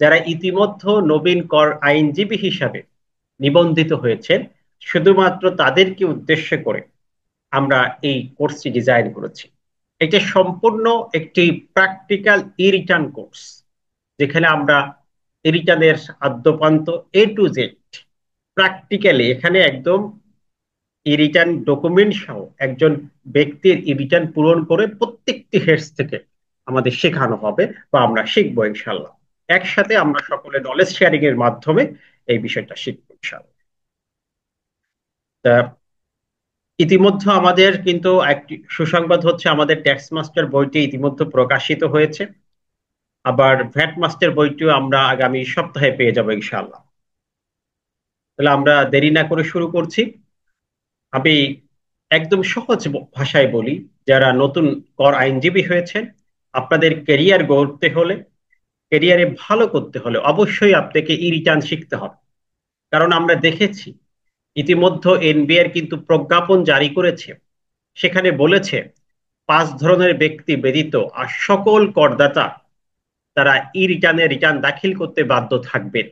যারা ইতিমধ্যে নবীন কর আইনজীবী হিসাবে নিবন্ধিত হয়েছেন, শুধুমাত্র তাদেরকে উদ্দেশ্য করে আমরা এই কোর্সটি ডিজাইন করেছি। এটা সম্পূর্ণ একটি প্র্যাকটিক্যাল ই রিটার্ন কোর্স, যেখানে আমরা ই রিটার্নের আদ্যপান্ত এ টু জেড প্র্যাকটিক্যালি এখানে একদম ই রিটার্ন ডকুমেন্ট সহ একজন ব্যক্তির ই রিটার্ন পূরণ করে প্রত্যেকটি হেডস থেকে আমাদের শেখানো হবে বা আমরা শিখবো ইনশাল্লাহ। একসাথে আমরা সকলে নলেজ শেয়ারিং এর মাধ্যমে এই বিষয়টা শিখবো ইনশাল্লাহ। তা ইতিমধ্যে আমাদের কিন্তু একটি সুসংবাদ হচ্ছে, আমাদের ট্যাক্স মাস্টার বইটি ইতিমধ্যে প্রকাশিত হয়েছে। আবার ভ্যাট মাস্টার বইটিও আমরা আগামী সপ্তাহে পেয়ে যাবো ইনশাআল্লাহ। তাহলে আমরা দেরি না করে শুরু করছি। আমি একদম সহজ ভাষায় বলি, যারা নতুন কর আইনজীবী হয়েছেন, আপনাদের ক্যারিয়ার গড়তে হলে, ক্যারিয়ারে ভালো করতে হলে অবশ্যই আপনাকে ই রিটার্ন শিখতে হবে। কারণ আমরা দেখেছি ইতিমধ্যে এনবিআর কিন্তু প্রজ্ঞাপন জারি করেছে, সেখানে বলেছে 5 ধরনের ব্যক্তি ব্যতীত আর সকল করদাতা তারা ই রিটার্নে রিটার্ন দাখিল করতে বাধ্য থাকবেন।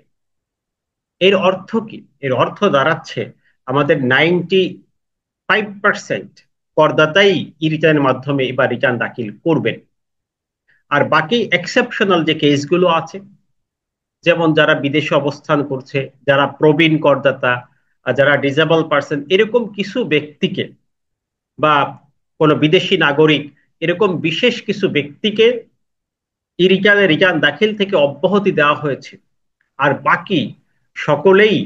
এর অর্থ কি? এর অর্থ দাঁড়াচ্ছে আমাদের 95% করদাতাই ই রিটার্নের মাধ্যমে এবার রিটার্ন দাখিল করবেন। আর বাকি এক্সেপশনাল যে কেসগুলো আছে, যেমন যারা বিদেশে অবস্থান করছে, যারা প্রবীণ করদাতা, যারা ডিসেবল পার্সন, এরকম কিছু ব্যক্তিকে বা কোনো বিদেশি নাগরিক, এরকম বিশেষ কিছু ব্যক্তিকে ই রিটার্নে রিটার্ন দাখিল থেকে অব্যাহতি দেওয়া হয়েছে। আর বাকি সকলেই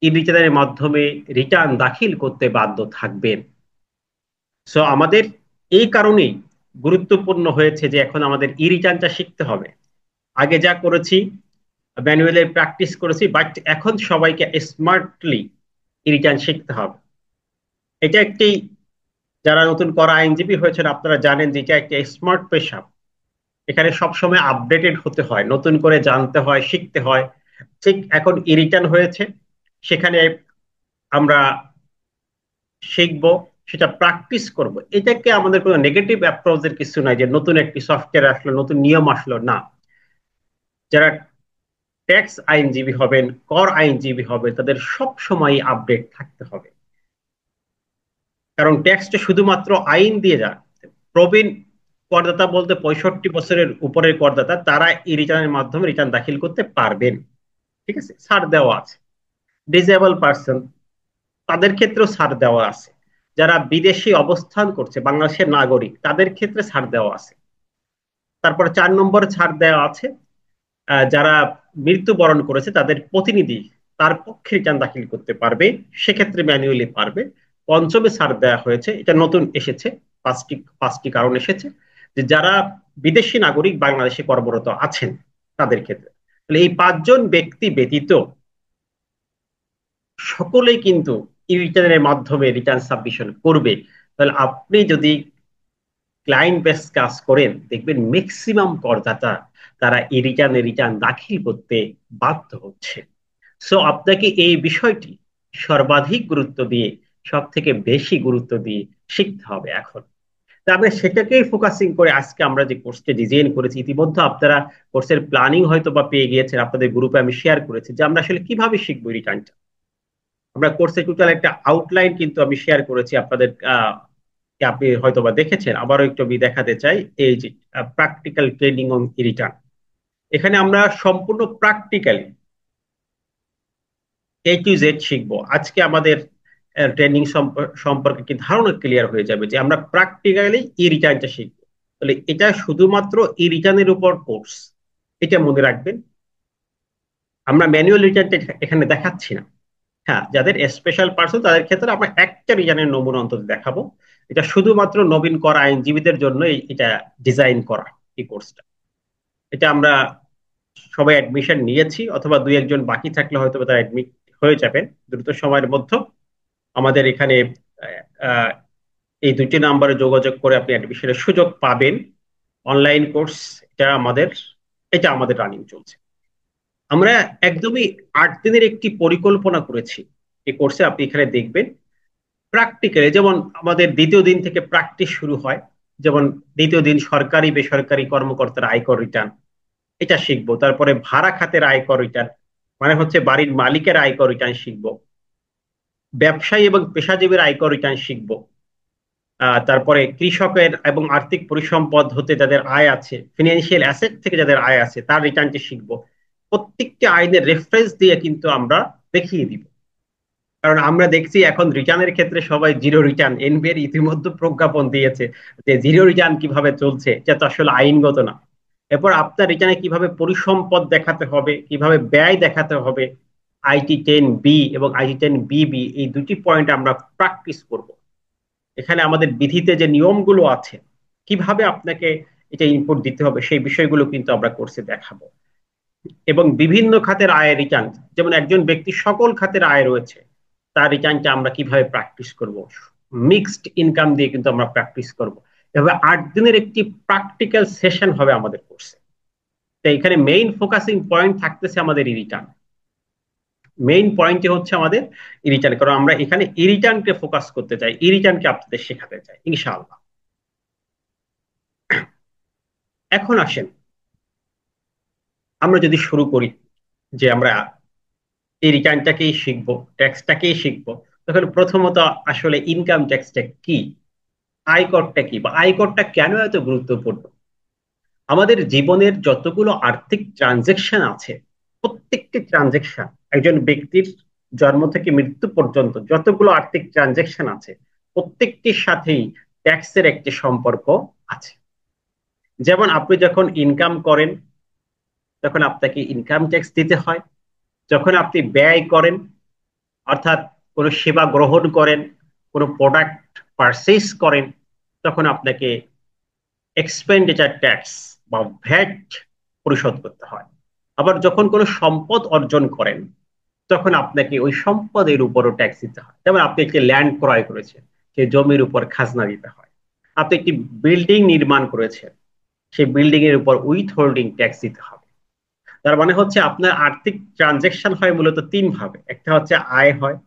ই রিটার্নের মাধ্যমে রিটার্ন দাখিল করতে বাধ্য থাকবেন। সো আমাদের এই কারণেই গুরুত্বপূর্ণ হয়েছে যে এখন আমাদের ই রিটার্নটা শিখতে হবে। আগে যা করেছি, ম্যানুয়ালের প্র্যাকটিস করেছি, বাট এখন সবাইকে স্মার্টলি ই রিটার্ন শিখতে হবে। এটা একটি, যারা নতুন করা আইনজীবী হয়েছেন আপনারা জানেন যে এটা একটা স্মার্ট পেশা। এখানে সবসময় আপডেটেড হতে হয়, নতুন করে জানতে হয়, শিখতে হয়। ঠিক এখন ই রিটার্ন হয়েছে, সেখানে আমরা শিখবো, সেটা প্র্যাকটিস করব। এটাকে আমাদের কোনো নেগেটিভ অ্যাপ্রোচের কিছু নাই যে নতুন একটি সফটওয়্যার আসলো, নতুন নিয়ম আসলো, না। যারা ট্যাক্স আইনজীবী হবেন, কর আইনজীবী হবে, তাদের সব সময় আপডেট থাকতে হবে। কারণ ট্যাক্সটা শুধুমাত্র আইন দিয়ে যা, প্রবীণ করদাতা বলতে 65 বছরের উপরের করদাতা, তারা এই রিটার্নের মাধ্যমে রিটার্ন দাখিল করতে পারবেন। ঠিক আছে, ছাড় দেওয়া আছে। ডিসেবল পার্সন, তাদের ক্ষেত্রেও ছাড় দেওয়া আছে। যারা বিদেশি অবস্থান করছে, বাংলাদেশের নাগরিক, তাদের ক্ষেত্রে ছাড় দেওয়া আছে। তারপরে 4 নম্বর ছাড় দেওয়া আছে যারা মৃত্যুবরণ করেছে তাদের প্রতিনিধি তার পক্ষে রিটার্ন দাখিল করতে পারবে, সেক্ষেত্রে ম্যানুয়ালি পারবে। পঞ্চমে ছাড় দেওয়া হয়েছে, এটা নতুন এসেছে, পাঁচটি পাঁচটি কারণ এসেছে, যে যারা বিদেশি নাগরিক বাংলাদেশে কর্মরত আছেন তাদের ক্ষেত্রে। তাহলে এই 5 জন ব্যক্তি ব্যতীত সকলেই কিন্তু ই রিটার্নের মাধ্যমে রিটার্ন সাবমিশন করবে। তাহলে আপনি যদি ক্লায়েন্ট বেস কাজ করেন, দেখবেন ম্যাক্সিমাম করদাতা তারা ই রিটার্নে রিটার্ন দাখিল করতে বাধ্য হচ্ছে। সো আপনাকে এই বিষয়টি সর্বাধিক গুরুত্ব দিয়ে, সব থেকে বেশি গুরুত্ব দিয়ে শিখতে হবে এখন। তা আমরা সেটাকেই ফোকাসিং করে আজকে আমরা যে কোর্সটা ডিজাইন করেছি, ইতিমধ্যে আপনারা কোর্সের প্ল্যানিং হয়তো বা পেয়ে গিয়েছেন, আপনাদের গ্রুপে আমি শেয়ার করেছি যে আমরা আসলে কিভাবে শিখবো রিটার্নটা। আমরা কোর্সের টোটাল একটা আউটলাইন কিন্তু আমি শেয়ার করেছি আপনাদের, কে আপনি হয়তো বা দেখেছেন। আবারও একটু আমি দেখাতে চাই, এই যে প্র্যাকটিক্যাল ট্রেনিং অন রিটার্ন। এখানে আমরা সম্পূর্ণ প্র্যাকটিক্যালি এ টু জেড শিখবো। আজকে আমাদের ট্রেনিং সম্পর্কে কি ধারণা ক্লিয়ার হয়ে যাবে যে আমরা প্র্যাকটিক্যালি ই রিটার্নটা শিখবো। তাহলে এটা শুধুমাত্র ই রিটার্নের উপর কোর্স, এটা মনে রাখবেন। আমরা ম্যানুয়াল রিটার্নটা এখানে দেখাচ্ছি না। হ্যাঁ, যাদের স্পেশাল পার্সন তাদের ক্ষেত্রে আমরা একটা রিটার্নের নমুনা অন্তত দেখাবো। এটা শুধুমাত্র নবীন করা আইনজীবীদের জন্য এটা ডিজাইন করা, এই কোর্সটা। এটা আমরা সবাই অ্যাডমিশন নিয়েছি, অথবা 2-1 জন বাকি থাকলে হয়তো তারা অ্যাডমিট হয়ে যাবেন দ্রুত সময়ের মধ্যে। আমাদের এখানে আহ, এই 2টি নাম্বারে যোগাযোগ করে আপনি অ্যাডমিশনের সুযোগ পাবেন। অনলাইন কোর্স, এটা আমাদের এটা আমাদের রানিং চলছে। আমরা একদমই 8 দিনের একটি পরিকল্পনা করেছি এই কোর্সে। আপনি এখানে দেখবেন প্র্যাকটিক্যালি, যেমন আমাদের দ্বিতীয় দিন থেকে প্র্যাকটিস শুরু হয়। যেমন দ্বিতীয় দিন সরকারি বেসরকারি কর্মকর্তার আয়কর রিটার্ন, এটা শিখবো। তারপরে ভাড়া খাতের আয়কর রিটার্ন, মানে হচ্ছে বাড়ির মালিকের আয়কর রিটার্ন শিখবো। ব্যবসায়ী এবং পেশাজীবীর আয়কর রিটার্ন শিখবো। তারপরে কৃষকের এবং আর্থিক পরিসম্পদ হতে যাদের আয় আছে, ফিনান্সিয়াল অ্যাসেট থেকে যাদের আয় আছে, তার রিটার্নটি শিখবো। প্রত্যেকটি আইনের রেফারেন্স দিয়ে কিন্তু আমরা দেখিয়ে দিব। কারণ আমরা দেখছি এখন রিটার্নের ক্ষেত্রে সবাই জিরো রিটার্ন, এনবিআর ইতিমধ্যে প্রজ্ঞাপন দিয়েছে যে জিরো রিটার্ন কিভাবে চলছে, এটা তো আসলে আইনগত না। এরপর আপনার রিটার্নে কিভাবে পরিসম্পদ দেখাতে হবে, কিভাবে ব্যয় দেখাতে হবে, IT10B এবং IT10BB, এই দুটি পয়েন্ট আমরা প্র্যাকটিস করব। এখানে আমাদের বিধিতে যে নিয়মগুলো আছে, কিভাবে আপনাকে এটা ইনপুট দিতে হবে, সেই বিষয়গুলো কিন্তু আমরা কোর্সে দেখাবো। এবং বিভিন্ন খাতের আয়ের রিটার্ন, যেমন একজন ব্যক্তি সকল খাতের আয় রয়েছে, তার রিটার্নটা আমরা কিভাবে প্র্যাকটিস করব, মিক্সড ইনকাম দিয়ে কিন্তু আমরা প্র্যাকটিস করব। এভাবে 8 দিনের একটি প্র্যাকটিক্যাল সেশন হবে আমাদের কোর্সে। তো এখানে মেইন ফোকাসিং পয়েন্ট থাকতেছে আমাদের ই রিটার্ন। মেইন পয়েন্টই হচ্ছে আমাদের ই রিটার্ন, কারণ আমরা এখানে ই রিটার্নকে ফোকাস করতে চাই, ই রিটার্নকে আপনাদের শেখাতে চাই ইনশাআল্লাহ। এখন আসেন আমরা যদি শুরু করি যে আমরা এই রিটার্নটাকেই শিখবো, ট্যাক্সটাকেই শিখবো, তখন প্রথমত আসলে ইনকাম ট্যাক্সটা কি, আয়করটা কি, বা আয়করটা কেন এত গুরুত্বপূর্ণ। আমাদের জীবনের যতগুলো আর্থিক ট্রানজেকশন আছে, প্রত্যেকটি ট্রানজেকশন, একজন ব্যক্তির জন্ম থেকে মৃত্যু পর্যন্ত যতগুলো আর্থিক ট্রানজেকশন আছে, প্রত্যেকটির সাথেই ট্যাক্সের একটি সম্পর্ক আছে। যেমন আপনি যখন ইনকাম করেন, তখন আপনাকে ইনকাম ট্যাক্স দিতে হয়। যখন আপনি ব্যয় করেন, অর্থাৎ কোনো সেবা গ্রহণ করেন, কোনো প্রোডাক্ট পারচেজ করেন, তখন আপনাকে এক্সপেন্ডিচার ট্যাক্স বা ভ্যাট পরিশোধ করতে হয়। আবার যখন কোনো সম্পদ অর্জন করেন, তখন আপনাকে ওই সম্পদের উপরও ট্যাক্স দিতে হয়। যেমন আপনি একটি ল্যান্ড ক্রয় করেছেন, সেই জমির উপর খাজনা দিতে হয়। আপনি একটি বিল্ডিং নির্মাণ করেছেন, সেই বিল্ডিং এর উপর উইথ হোল্ডিং ট্যাক্স দিতে হবে। তার মানে হচ্ছে আপনার আর্থিক ট্রানজেকশন হয় মূলত তিন ভাবে। একটা হচ্ছে আয় হয়,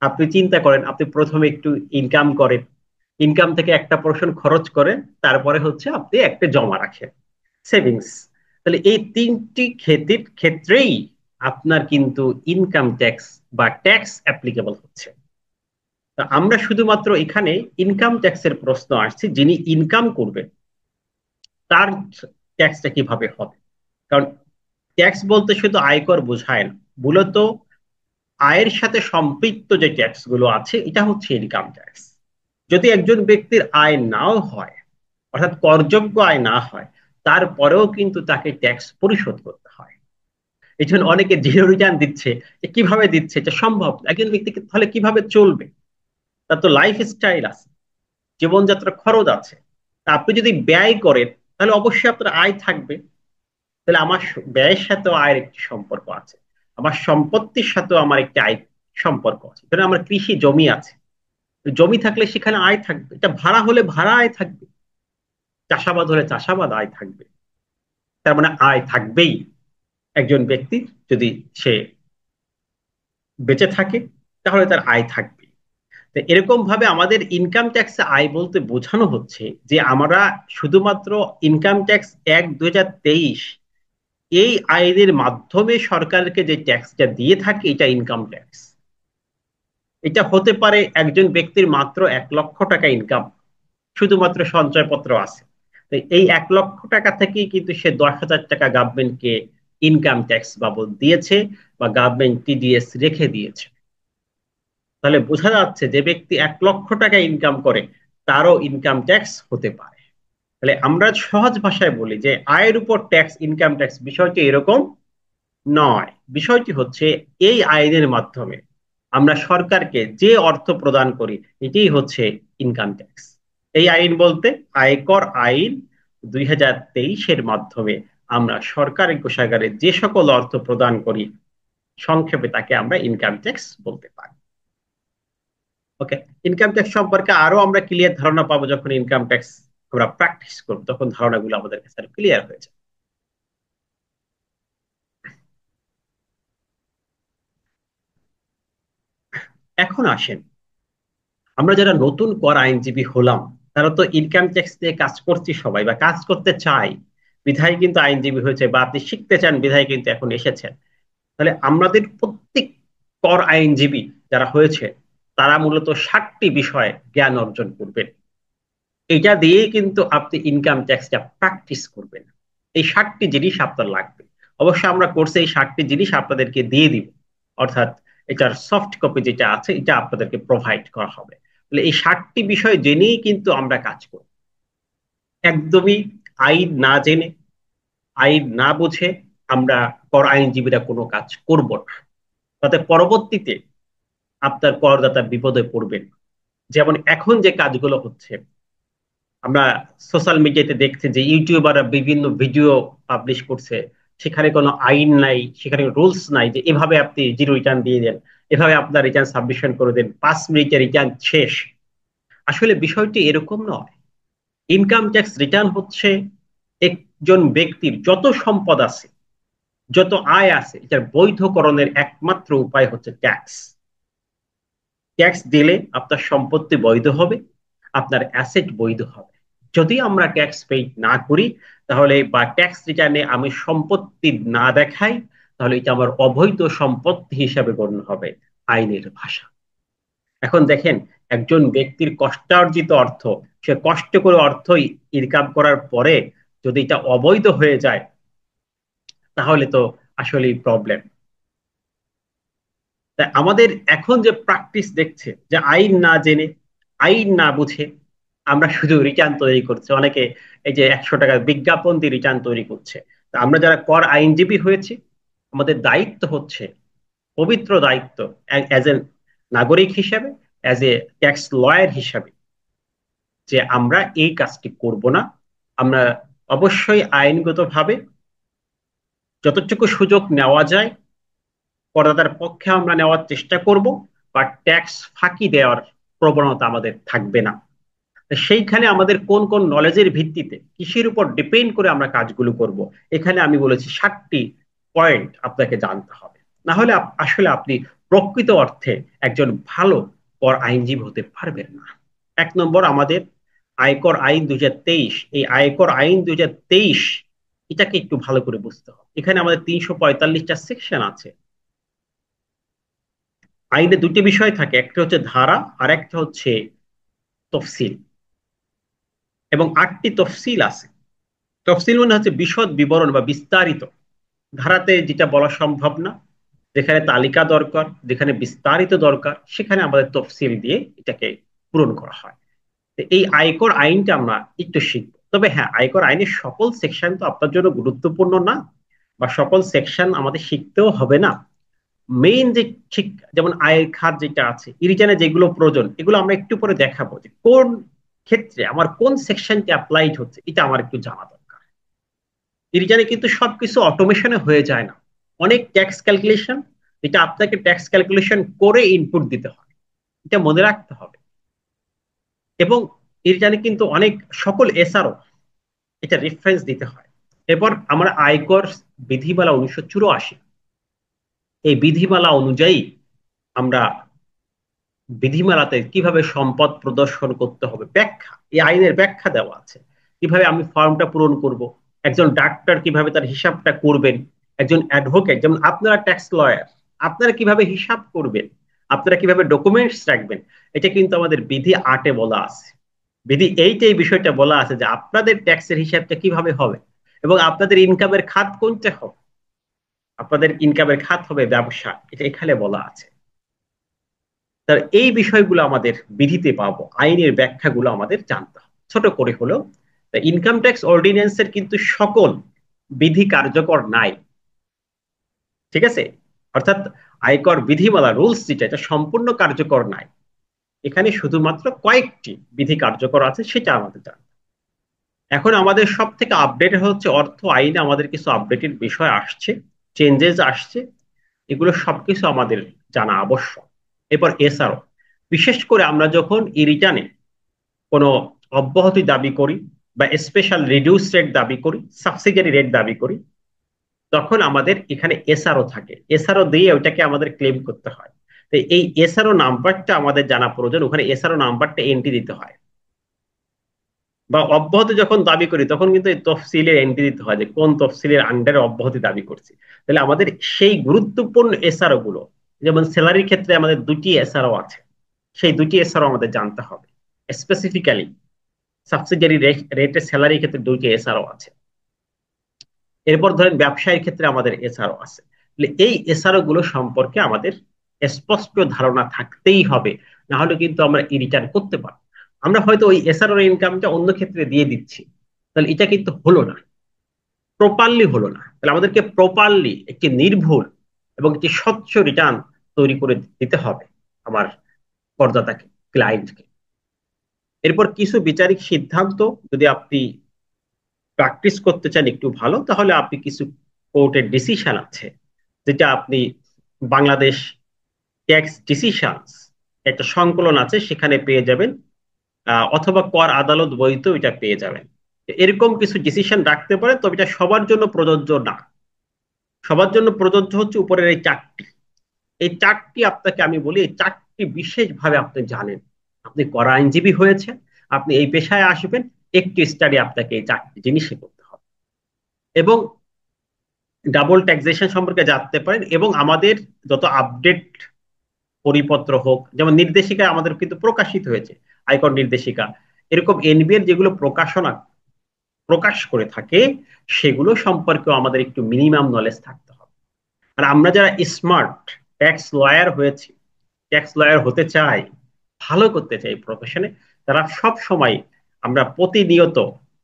আপনি চিন্তা করেন আপনি প্রথমে একটু ইনকাম করেন, ইনকাম থেকে একটা পোর্শন খরচ করেন, তারপরে হচ্ছে আপনি একটা জমা রাখেন, সেভিংস। তাহলে এই তিনটি ক্ষেত্রেই আপনার কিন্তু ইনকাম ট্যাক্স বা ট্যাক্স অ্যাপ্লিকেবল হচ্ছে। তা আমরা শুধুমাত্র এখানে ইনকাম ট্যাক্সের প্রশ্ন আসছে, যিনি ইনকাম করবেন তার ট্যাক্সটা কিভাবে হবে। কারণ ট্যাক্স বলতে শুধু আয়কর বোঝায় না, মূলত আয়ের সাথে সম্পৃক্ত যে ট্যাক্স গুলো আছে, এটা হচ্ছে ইনকাম ট্যাক্স। যদি একজন ব্যক্তির আয় নাও হয়, অর্থাৎ করযোগ্য আয় না হয়, তারপরেও কিন্তু তাকে ট্যাক্স পরিশোধ করতে হয়। এই জন্য অনেকে জিরো রিটার্ন দিচ্ছে, যে কিভাবে দিচ্ছে, এটা সম্ভব না। একজন ব্যক্তিকে তাহলে কিভাবে চলবে, তার তো লাইফ স্টাইল আছে, জীবনযাত্রার খরচ আছে। তা আপনি যদি ব্যয় করেন, তাহলে অবশ্যই আপনার আয় থাকবে। তাহলে আমার ব্যয়ের সাথেও আয়ের একটি সম্পর্ক আছে, আমার সম্পত্তির সাথেও আমার একটি আয় সম্পর্ক আছে। ধরেন আমার কৃষি জমি আছে, জমি থাকলে সেখানে আয় থাকবে, এটা ভাড়া হলে ভাড়া আয় থাকবে, চাষাবাদ হলে চাষাবাদ আয় থাকবে। তার মানে আয় থাকবেই একজন ব্যক্তির, যদি সে বেঁচে থাকে তাহলে তার আয় থাকবে। তো এরকম ভাবে আমাদের ইনকাম ট্যাক্স আয় বলতে বোঝানো হচ্ছে যে আমরা শুধুমাত্র ইনকাম ট্যাক্স 1/2023 এই আইনের মাধ্যমে সরকারকে যে ট্যাক্সটা দিয়ে থাকে, এটা ইনকাম ট্যাক্স। এটা হতে পারে একজন ব্যক্তির মাত্র 1 লক্ষ টাকা ইনকাম, শুধুমাত্র সঞ্চয়পত্র আছে, তো এই 1 লক্ষ টাকা থেকেই কিন্তু সে 10,000 টাকা গভর্নমেন্টকে ইনকাম ট্যাক্স বাবদ দিয়েছে, বা গভর্নমেন্ট টিডিএস রেখে দিয়েছে। তাহলে বোঝা যাচ্ছে যে ব্যক্তি 1 লক্ষ টাকা ইনকাম করে, তারও ইনকাম ট্যাক্স হতে পারে। তাহলে আমরা সহজ ভাষায় বলি যে আয়ের উপর ট্যাক্স, ইনকাম ট্যাক্স বিষয়টি এরকম নয়। বিষয়টি হচ্ছে এই আইনের মাধ্যমে আমরা সরকারকে যে অর্থ প্রদান করি, এটাই হচ্ছে ইনকাম ট্যাক্স। এই আইন বলতে আয়কর আইন 2023-এর মাধ্যমে আমরা সরকারি কোষাগারে যে সকল অর্থ প্রদান করি, সংক্ষেপে তাকে আমরা ইনকাম ট্যাক্স বলতে পারি। ওকে, ইনকাম ট্যাক্স সম্পর্কে আরো আমরা ক্লিয়ার ধারণা পাবো যখন ইনকাম ট্যাক্স আমরা প্র্যাকটিস করবো, তখন ধারণাগুলো আমাদের কাছে ক্লিয়ার হয়ে যাবে। এখন আসেন, আমরা যারা নতুন কর আইনজীবী হলাম, তারা তো ইনকাম ট্যাক্স নিয়ে কাজ করছি সবাই, বা কাজ করতে চাই। বিধায় কিন্তু আইনজীবী হয়েছে, বা আপনি শিখতে চান বিধায় কিন্তু এখন এসেছেন। তাহলে আমাদের প্রত্যেক কর আইনজীবী যারা হয়েছে তারা মূলত 60টি বিষয়ে জ্ঞান অর্জন করবেন। এটা দিয়েই কিন্তু আপনি ইনকাম ট্যাক্সটা প্র্যাকটিস করবেন। এই 60টি জিনিস আপনার লাগবে। অবশ্য আমরা কোর্সে এই 60টি জিনিস আপনাদেরকে দিয়ে দিব, অর্থাৎ এটার সফট কপি যেটা আছে এটা আপনাদেরকে প্রোভাইড করা হবে। তাহলে এই 60টি বিষয় জেনেই কিন্তু আমরা কাজ করব। একদমই আইন না জেনে, আইন না বুঝে আমরা কর আইনজীবীরা কোনো কাজ করব না। তাতে পরবর্তীতে আপনার করদাতা বিপদে পড়বেন। যেমন এখন যে কাজগুলো হচ্ছে, আমরা সোশ্যাল মিডিয়াতে দেখছি যে ইউটিউবাররা বিভিন্ন ভিডিও পাবলিশ করছে, সেখানে কোনো আইন নাই, সেখানে রুলস নাই যে এভাবে আপনি জিরো রিটার্ন দিয়ে দেন, এভাবে আপনার রিটার্ন সাবমিশন করে দেন, 5 মিনিটে রিটার্ন শেষ। আসলে বিষয়টি এরকম নয়। ইনকাম ট্যাক্স রিটার্ন হচ্ছে একজন ব্যক্তির যত সম্পদ আছে, যত আয় আছে, এটার বৈধকরণের একমাত্র উপায় হচ্ছে ট্যাক্স। ট্যাক্স দিলে আপনার সম্পত্তি বৈধ হবে, আপনার অ্যাসেট বৈধ হবে। যদি আমরা ট্যাক্স পে না করি, তাহলে বা ট্যাক্স রিটার্নে আমি সম্পত্তি না দেখাই, তাহলে এটা আমার অবৈধ সম্পত্তি হিসাবে গণ্য হবে আইনের ভাষা। এখন দেখেন, একজন ব্যক্তির কষ্টার্জিত অর্থ, সে কষ্ট করে অর্থ ইনকাম করার পরে যদি এটা অবৈধ হয়ে যায়, তাহলে তো আসলেই প্রবলেম। তাই আমাদের এখন যে প্র্যাকটিস দেখছে যে আইন না জেনে, আইন না বুঝে আমরা শুধু রিটার্ন তৈরি করছি, অনেকে এই যে 100 টাকার বিজ্ঞাপন দিয়ে রিটার্ন তৈরি করছে। তা আমরা যারা কর আইনজীবী হয়েছি, আমাদের দায়িত্ব হচ্ছে, পবিত্র দায়িত্ব, অ্যাজ এ নাগরিক হিসাবে, অ্যাজ এ ট্যাক্স লয়ার হিসাবে, যে আমরা এই কাজটি করব না। আমরা অবশ্যই আইনগতভাবে যতটুকু সুযোগ নেওয়া যায় করদাতার পক্ষে আমরা নেওয়ার চেষ্টা করব, বা ট্যাক্স ফাঁকি দেওয়ার প্রবণতা আমাদের থাকবে না। সেইখানে আমাদের কোন কোন নলেজের ভিত্তিতে, কিসের উপর ডিপেন্ড করে আমরা কাজগুলো করব, এখানে আমি বলেছি 60টি পয়েন্ট আপনাকে জানতে হবে। না হলে আসলে আপনি প্রকৃত অর্থে একজন ভালো কর আইনজীবী হতে পারবেন না। 1 নম্বর, আমাদের আয়কর আইন 2023, এই আয়কর আইন 2023 এটাকে একটু ভালো করে বুঝতে হবে। এখানে আমাদের 345টা সেকশন আছে। আইনে দুটি বিষয় থাকে, একটা হচ্ছে ধারা আর একটা হচ্ছে তফসিল, এবং 8টি তফসিল আছে। তফসিল মানে হচ্ছে বিশদ বিবরণ বা বিস্তারিত। ধারাতে যেটা বলা সম্ভব না, যেখানে তালিকা দরকার, যেখানে বিস্তারিত দরকার, সেখানে আমাদের তফসিল দিয়ে এটাকে পূরণ করা হয়। তো এই আয়কর আইনটা আমরা একটু শিখবো। তবে হ্যাঁ, আয়কর আইনের সকল সেকশন তো আপনার জন্য গুরুত্বপূর্ণ না, বা সকল সেকশন আমাদের শিখতেও হবে না। মেইন যে শিক্ষা, যেমন আয়ের খাত যেটা আছে, রিটার্নে যেগুলো প্রয়োজন, এগুলো আমরা একটু পরে দেখাবো যে কোন ক্ষেত্রে আমার কোন সেকশনটি অ্যাপ্লাইড হচ্ছে, এটা আমার একটু জানা দরকার। রিটার্নে কিন্তু সবকিছু অটোমেশনে হয়ে যায় না। অনেক ট্যাক্স ক্যালকুলেশন, এটা আপনাকে ট্যাক্স ক্যালকুলেশন করে ইনপুট দিতে হয়, এটা মনে রাখতে হবে। এবং রিটার্নে কিন্তু অনেক সকল এসআরও এটা রেফারেন্স দিতে হয়। এরপর আমরা আয়কর বিধিমালা 1984, এই বিধিমালা অনুযায়ী আমরা বিধিমালাতে কিভাবে সম্পদ প্রদর্শন করতে হবে ব্যাখ্যা, এই আইনের ব্যাখ্যা দেওয়া আছে। কিভাবে আমি ফর্মটা পূরণ করব, একজন ডাক্তার কিভাবে তার হিসাবটা করবেন, একজন অ্যাডভোকেট যেমন আপনারা ট্যাক্স লয়ার, আপনারা কিভাবে হিসাব করবেন, আপনারা কিভাবে ডকুমেন্টস রাখবেন, এটা কিন্তু আমাদের বিধি 8-এ বলা আছে। বিধি 8-এ এই বিষয়টা বলা আছে যে আপনাদের ট্যাক্সের হিসাবটা কিভাবে হবে, এবং আপনাদের ইনকামের খাত কোনটা হবে। আপনাদের ইনকামের খাত হবে ব্যবসা, এটা এখানে বলা আছে। তার এই বিষয়গুলো আমাদের বিধিতে পাবো, আইনের ব্যাখ্যাগুলো আমাদের জানতে হবে ছোট করে হলো। ইনকাম ট্যাক্স অর্ডিন্যান্সের কিন্তু সকল বিধি কার্যকর নাই, ঠিক আছে? অর্থাৎ আয়কর বিধিমালা রুলস যেটা, এটা সম্পূর্ণ কার্যকর নাই। এখানে শুধুমাত্র কয়েকটি বিধি কার্যকর আছে, সেটা আমাদের জানতে। এখন আমাদের সব থেকে আপডেট হচ্ছে অর্থ আইনে আমাদের কিছু আপডেটেড বিষয় আসছে, চেঞ্জেস আসছে, এগুলো সবকিছু আমাদের জানা আবশ্যক। এরপর এছাড়াও বিশেষ করে আমরা যখন ই রিটার্নে কোনো অব্যাহতি দাবি করি, বা স্পেশাল রিডিউস রেট দাবি করি, সাবসিডিয়ারি রেট দাবি করি, তখন আমাদের এখানে এসআরও থাকে। এসআরও দিয়ে ওইটাকে আমাদের ক্লেম করতে হয়। তো এই এসআরও নাম্বারটা আমাদের জানা প্রয়োজন, ওখানে এসআরও নাম্বারটা এন্ট্রি দিতে হয়। বা অব্যাহতি যখন দাবি করি তখন কিন্তু এই তফসিলের এন্ট্রি দিতে হয় যে কোন তফসিলের আন্ডারে অব্যাহতি দাবি করছি। তাহলে আমাদের সেই গুরুত্বপূর্ণ এসআরও গুলো, যেমন স্যালারির ক্ষেত্রে আমাদের দুটি এসআরও আছে, সেই দুটি এসআরও আমাদের জানতে হবে। স্পেসিফিক্যালি সাবসিডিয়ারি রেটের স্যালারির ক্ষেত্রে দুটি এসআরও আছে। এরপর ধরেন ব্যবসায়ের ক্ষেত্রে আমাদের এসআরও আছে। এই এসআরও গুলো সম্পর্কে আমাদের স্পষ্ট ধারণা থাকতেই হবে, না হলে কিন্তু আমরা ই রিটার্ন করতে পারবো। আমরা হয়তো ওই এসআরও ইনকামটা অন্য ক্ষেত্রে দিয়ে দিচ্ছি, তাহলে এটা কিন্তু হলো না, প্রপারলি হলো না। তাহলে আমাদেরকে প্রপারলি একটি নির্ভুল এবং একটি স্বচ্ছ রিটার্ন তৈরি করে দিতে হবে আমার করদাতাকে, ক্লায়েন্টকে। এরপর কিছু বিচারিক সিদ্ধান্ত যদি আপনি প্র্যাকটিস করতে চান একটু ভালো, তাহলে আপনি কিছু কোর্টের ডিসিশন আছে, যেটা আপনি বাংলাদেশ ট্যাক্স ডিসিশনস একটা সংকলন আছে, সেখানে পেয়ে যাবেন। অথবা কর আদালত বইতেও এটা পেয়ে যাবেন। এরকম কিছু ডিসিশন রাখতে পারে, তবে এটা সবার জন্য প্রযোজ্য না। সবার জন্য প্রযোজ্য হচ্ছে উপরের এই চারটি। এই চারটি আপনাকে আমি বলি, এই চারটি বিশেষভাবে আপনি জানেন। আপনি কর আইনজীবী হয়েছে, আপনি এই পেশায় আসবেন, একটি স্টাডি আপনাকে এই চারটি জিনিসই করতে হবে। এবং ডাবল ট্যাক্সেশন সম্পর্কে জানতে পারেন, এবং আমাদের যত আপডেট পরিপত্র হোক, যেমন নির্দেশিকা আমাদের কিন্তু প্রকাশিত হয়েছে, আয়কর নির্দেশিকা, এরকম এনবিআর যেগুলো প্রকাশ করে থাকে, সেগুলো সম্পর্কেও আমাদের একটু মিনিমাম নলেজ থাকতে হবে। আর আমরা যারা স্মার্ট ট্যাক্স লয়ার হয়েছি, ট্যাক্স লয়ার হতে চাই, ভালো করতে চাই প্রফেশনে, তারা সব সময়, আমরা প্রতিনিয়ত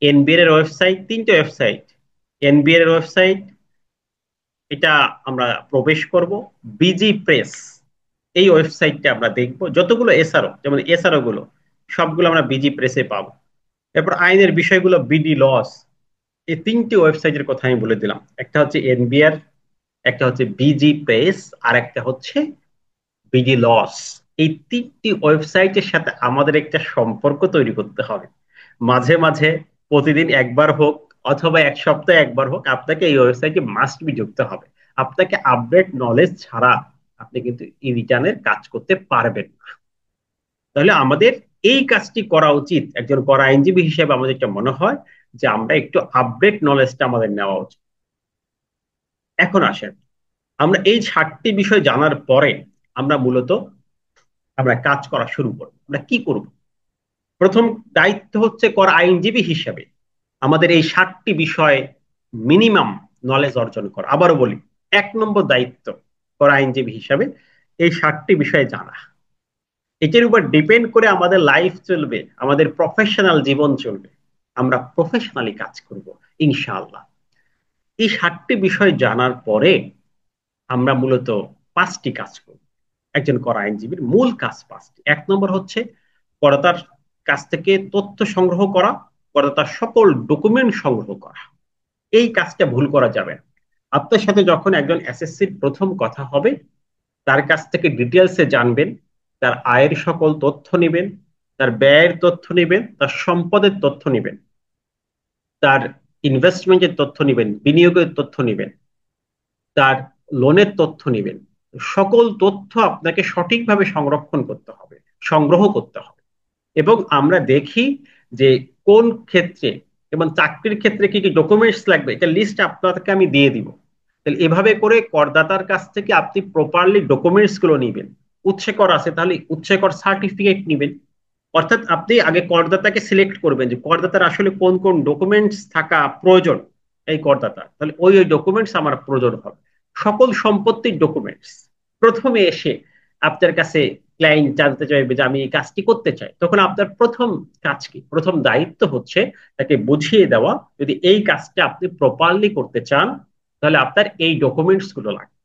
এনবিআর এর ওয়েবসাইট, তিনটে ওয়েবসাইট, এনবিআর এর ওয়েবসাইট, এটা আমরা প্রবেশ করব, বিজি প্রেস এই ওয়েবসাইটটা আমরা দেখব, যতগুলো এসআরও, যেমন এসআরও গুলো সবগুলো আমরা বিজি প্রেসে পাবো। এরপর আইনের বিষয়গুলো বিডি লস, এই তিনটি ওয়েবসাইটের কথা আমি বলে দিলাম। একটা হচ্ছে এনবিআর, একটা হচ্ছে বিজি প্রেস, আর একটা হচ্ছে বিডি লস। এই তিনটি ওয়েবসাইটের সাথে আমাদের একটা সম্পর্ক তৈরি করতে হবে। মাঝে মাঝে, প্রতিদিন একবার হোক অথবা এক সপ্তাহে একবার হোক, আপনাকে এই ওয়েবসাইটে মাস্ট বি যুক্ত হবে। আপনাকে আপডেট নলেজ ছাড়া আপনি কিন্তু ই রিটার্নের কাজ করতে পারবেন না। তাহলে আমাদের এই কাজটি করা উচিত। একজন কর আইনজীবী হিসেবে আমাদের এটা মনে হয় যে আমরা একটু আপডেট নলেজটা আমাদের নেওয়া উচিত। এখন আসেন, আমরা এই 7টি বিষয় জানার পরে আমরা মূলত আমরা কাজ করা শুরু করব। আমরা কি করব? প্রথম দায়িত্ব হচ্ছে কর আইনজীবী হিসেবে আমাদের এই 7টি বিষয়ে মিনিমাম নলেজ অর্জন করা। আবারও বলি, 1 নম্বর দায়িত্ব কর আইনজীবী হিসাবে এই 7টি বিষয়ে জানা। এটার উপর ডিপেন্ড করে আমাদের লাইফ চলবে, আমাদের প্রফেশনাল জীবন চলবে, আমরা প্রফেশনালি কাজ করব ইনশাআল্লাহ। এই 7টি বিষয় জানার পরে আমরা মূলত 5টি কাজ করব। একজন কর আইনজীবীর মূল কাজ 5টি। 1 নম্বর হচ্ছে করদাতার কাছ থেকে তথ্য সংগ্রহ করা, করদাতার সকল ডকুমেন্ট সংগ্রহ করা। এই কাজটা ভুল করা যাবে না। আপনার সাথে যখন একজন এসএসসির প্রথম কথা হবে, তার কাছ থেকে ডিটেলসে জানবেন, তার আয়ের সকল তথ্য নেবেন, তার ব্যয়ের তথ্য নেবেন, তার সম্পদের তথ্য নেবেন, তার ইনভেস্টমেন্টের তথ্য নেবেন, বিনিয়োগের তথ্য নেবেন, তার লোনের তথ্য নেবেন। সকল তথ্য আপনাকে সঠিকভাবে সংরক্ষণ করতে হবে, সংগ্রহ করতে হবে। এবং আমরা দেখি যে কোন ক্ষেত্রে এবং চাকরির ক্ষেত্রে কি কি ডকুমেন্টস লাগবে, এটা লিস্ট আপনাকে আমি দিয়ে দিব। তাহলে এভাবে করে করদাতার কাছ থেকে আপনি প্রপারলি ডকুমেন্টস গুলো নিবেন। উৎসে কর আছে, তাহলে উৎসে কর সার্টিফিকেট নিবেন। অর্থাৎ আপনি আগে করদাতাকে সিলেক্ট করবেন যে করদাতার আসলে কোন কোন ডকুমেন্টস থাকা প্রয়োজন। এই করদাতা, তাহলে ওই ওই ডকুমেন্টস আমার প্রয়োজন হবে। সকল সম্পত্তির ডকুমেন্টস। প্রথমে এসে আপনার কাছে ক্লায়েন্ট জানতে চাইবে যে আমি এই কাজটি করতে চাই, তখন আপনার প্রথম কাজ কি, প্রথম দায়িত্ব হচ্ছে তাকে বুঝিয়ে দেওয়া, যদি এই কাজটা আপনি প্রপারলি করতে চান তাহলে আপনার এই ডকুমেন্টস গুলো লাগবে।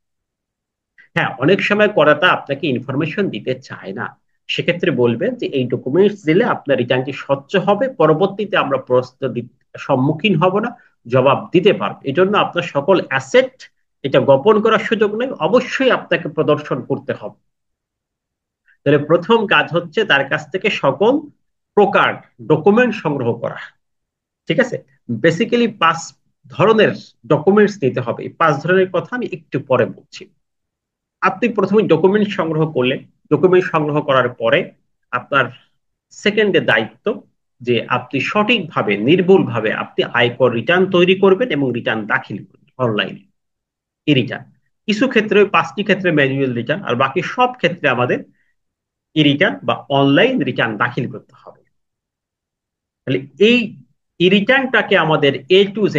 হ্যাঁ, অনেক সময় করদাতা আপনাকে ইনফরমেশন দিতে চায় না, সেক্ষেত্রে বলবেন যে এই ডকুমেন্টস দিলে আপনার রিটার্নটি স্বচ্ছ হবে, পরবর্তীতে আমরা প্রশ্নের সম্মুখীন হব না, জবাব দিতে পারবো। এই জন্য আপনার সকল অ্যাসেট এটা গোপন করার সুযোগ নেই, অবশ্যই আপনাকে প্রদর্শন করতে হবে। তাহলে প্রথম কাজ হচ্ছে তার কাছ থেকে সকল প্রকার ডকুমেন্ট সংগ্রহ করা। ঠিক আছে? বেসিক্যালি 5 ধরনের ডকুমেন্টস নিতে হবে। এই 5 ধরনের কথা আমি একটু পরে বলছি। আপনি প্রথমে ডকুমেন্ট সংগ্রহ করলেন, ডকুমেন্ট সংগ্রহ করার পরে আপনার সেকেন্ডে দায়িত্ব যে আপনি সঠিকভাবে নির্ভুলভাবে আপনি আয়কর রিটার্ন তৈরি করবেন এবং রিটার্ন দাখিল করবেন অনলাইনে। ই রিটার্ন কিছু ক্ষেত্রে, 5টি ক্ষেত্রে ম্যানুয়াল রিটার্ন, আর বাকি সব ক্ষেত্রে আমাদের ই রিটার্ন বা অনলাইন রিটার্ন দাখিল করতে হবে। তাহলে এই ই রিটার্নটাকে আমাদের A to Z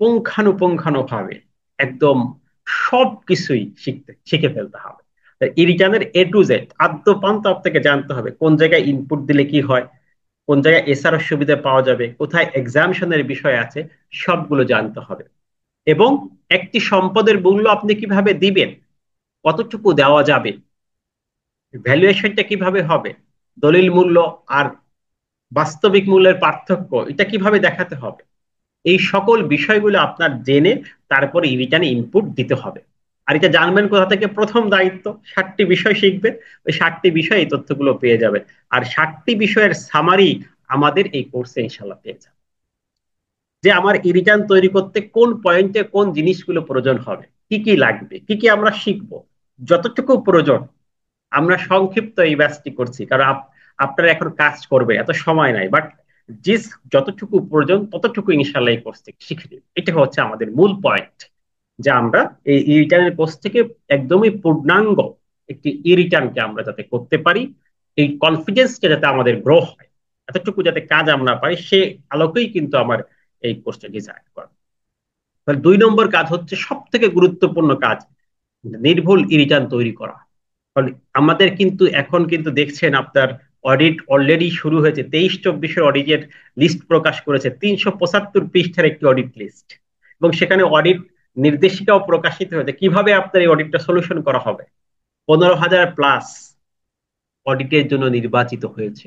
পুঙ্খানুপুঙ্খানুভাবে একদম সবকিছুই শিখে ফেলতে হবে। ই রিটার্নের A to Z আদ্যপান্ত আপনাকে জানতে হবে কোন জায়গায় ইনপুট দিলে কি হয়, কোন জায়গায় এসআরএর সুবিধা পাওয়া যাবে, কোথায় এক্সামশনের বিষয় আছে, সবগুলো জানতে হবে। এবং একটি সম্পদের মূল্য আপনি কিভাবে দিবেন, কতটুকু দেওয়া যাবে, ভ্যালুয়েশনটা কিভাবে হবে, দলিল মূল্য আর বাস্তবিক মূল্যের পার্থক্য এটা কিভাবে দেখাতে হবে, এই সকল বিষয়গুলো আপনার জেনে তারপরে রিটার্নে ইনপুট দিতে হবে। আর এটা জানবেন কোথা থেকে? প্রথম দায়িত্ব 60টি বিষয় শিখবেন, ওই 60টি বিষয় এই তথ্যগুলো পেয়ে যাবেন। আর 60টি বিষয়ের সামারি আমাদের এই কোর্সে ইনশাল্লাহ পেয়ে যাবেন। যে আমার ই রিটার্ন তৈরি করতে কোন পয়েন্টে কোন জিনিসগুলো প্রয়োজন হবে, কি কি লাগবে, কি কি আমরা শিখবো, যতটুকু প্রয়োজন। আমরা সংক্ষিপ্ত এই ব্যাচটি করছি কারণ আপনারা এখন কাজ করবে, এত সময় নাই, বাট যে যতটুকু প্রয়োজন ততটুকু ইনশাল্লাহ এই কোর্স থেকে শিখে নেবে। এটা হচ্ছে আমাদের মূল পয়েন্ট, যে আমরা এই ই রিটার্নের কোর্স থেকে একদমই পূর্ণাঙ্গ একটি ই রিটার্নকে আমরা যাতে করতে পারি, এই কনফিডেন্সটা যাতে আমাদের গ্রো হয়, এতটুকু যাতে কাজ আমরা পাই, সে আলোকেই কিন্তু আমার এই কোর্সটা ডিজাইন করা। তাহলে 2 নম্বর কাজ হচ্ছে সব থেকে গুরুত্বপূর্ণ কাজ, নির্ভুল ই রিটার্ন তৈরি করা। কারণ আমাদের কিন্তু এখন কিন্তু দেখছেন আপনার অডিট অলরেডি শুরু হয়েছে, 23-24 অডিটের লিস্ট প্রকাশ করেছে, 375 পৃষ্ঠার একটি অডিট লিস্ট, এবং সেখানে অডিট নির্দেশিকাও প্রকাশিত হয়েছে কিভাবে আপনার এই অডিটটা সলিউশন করা হবে। 15,000+ অডিটের জন্য নির্বাচিত হয়েছে।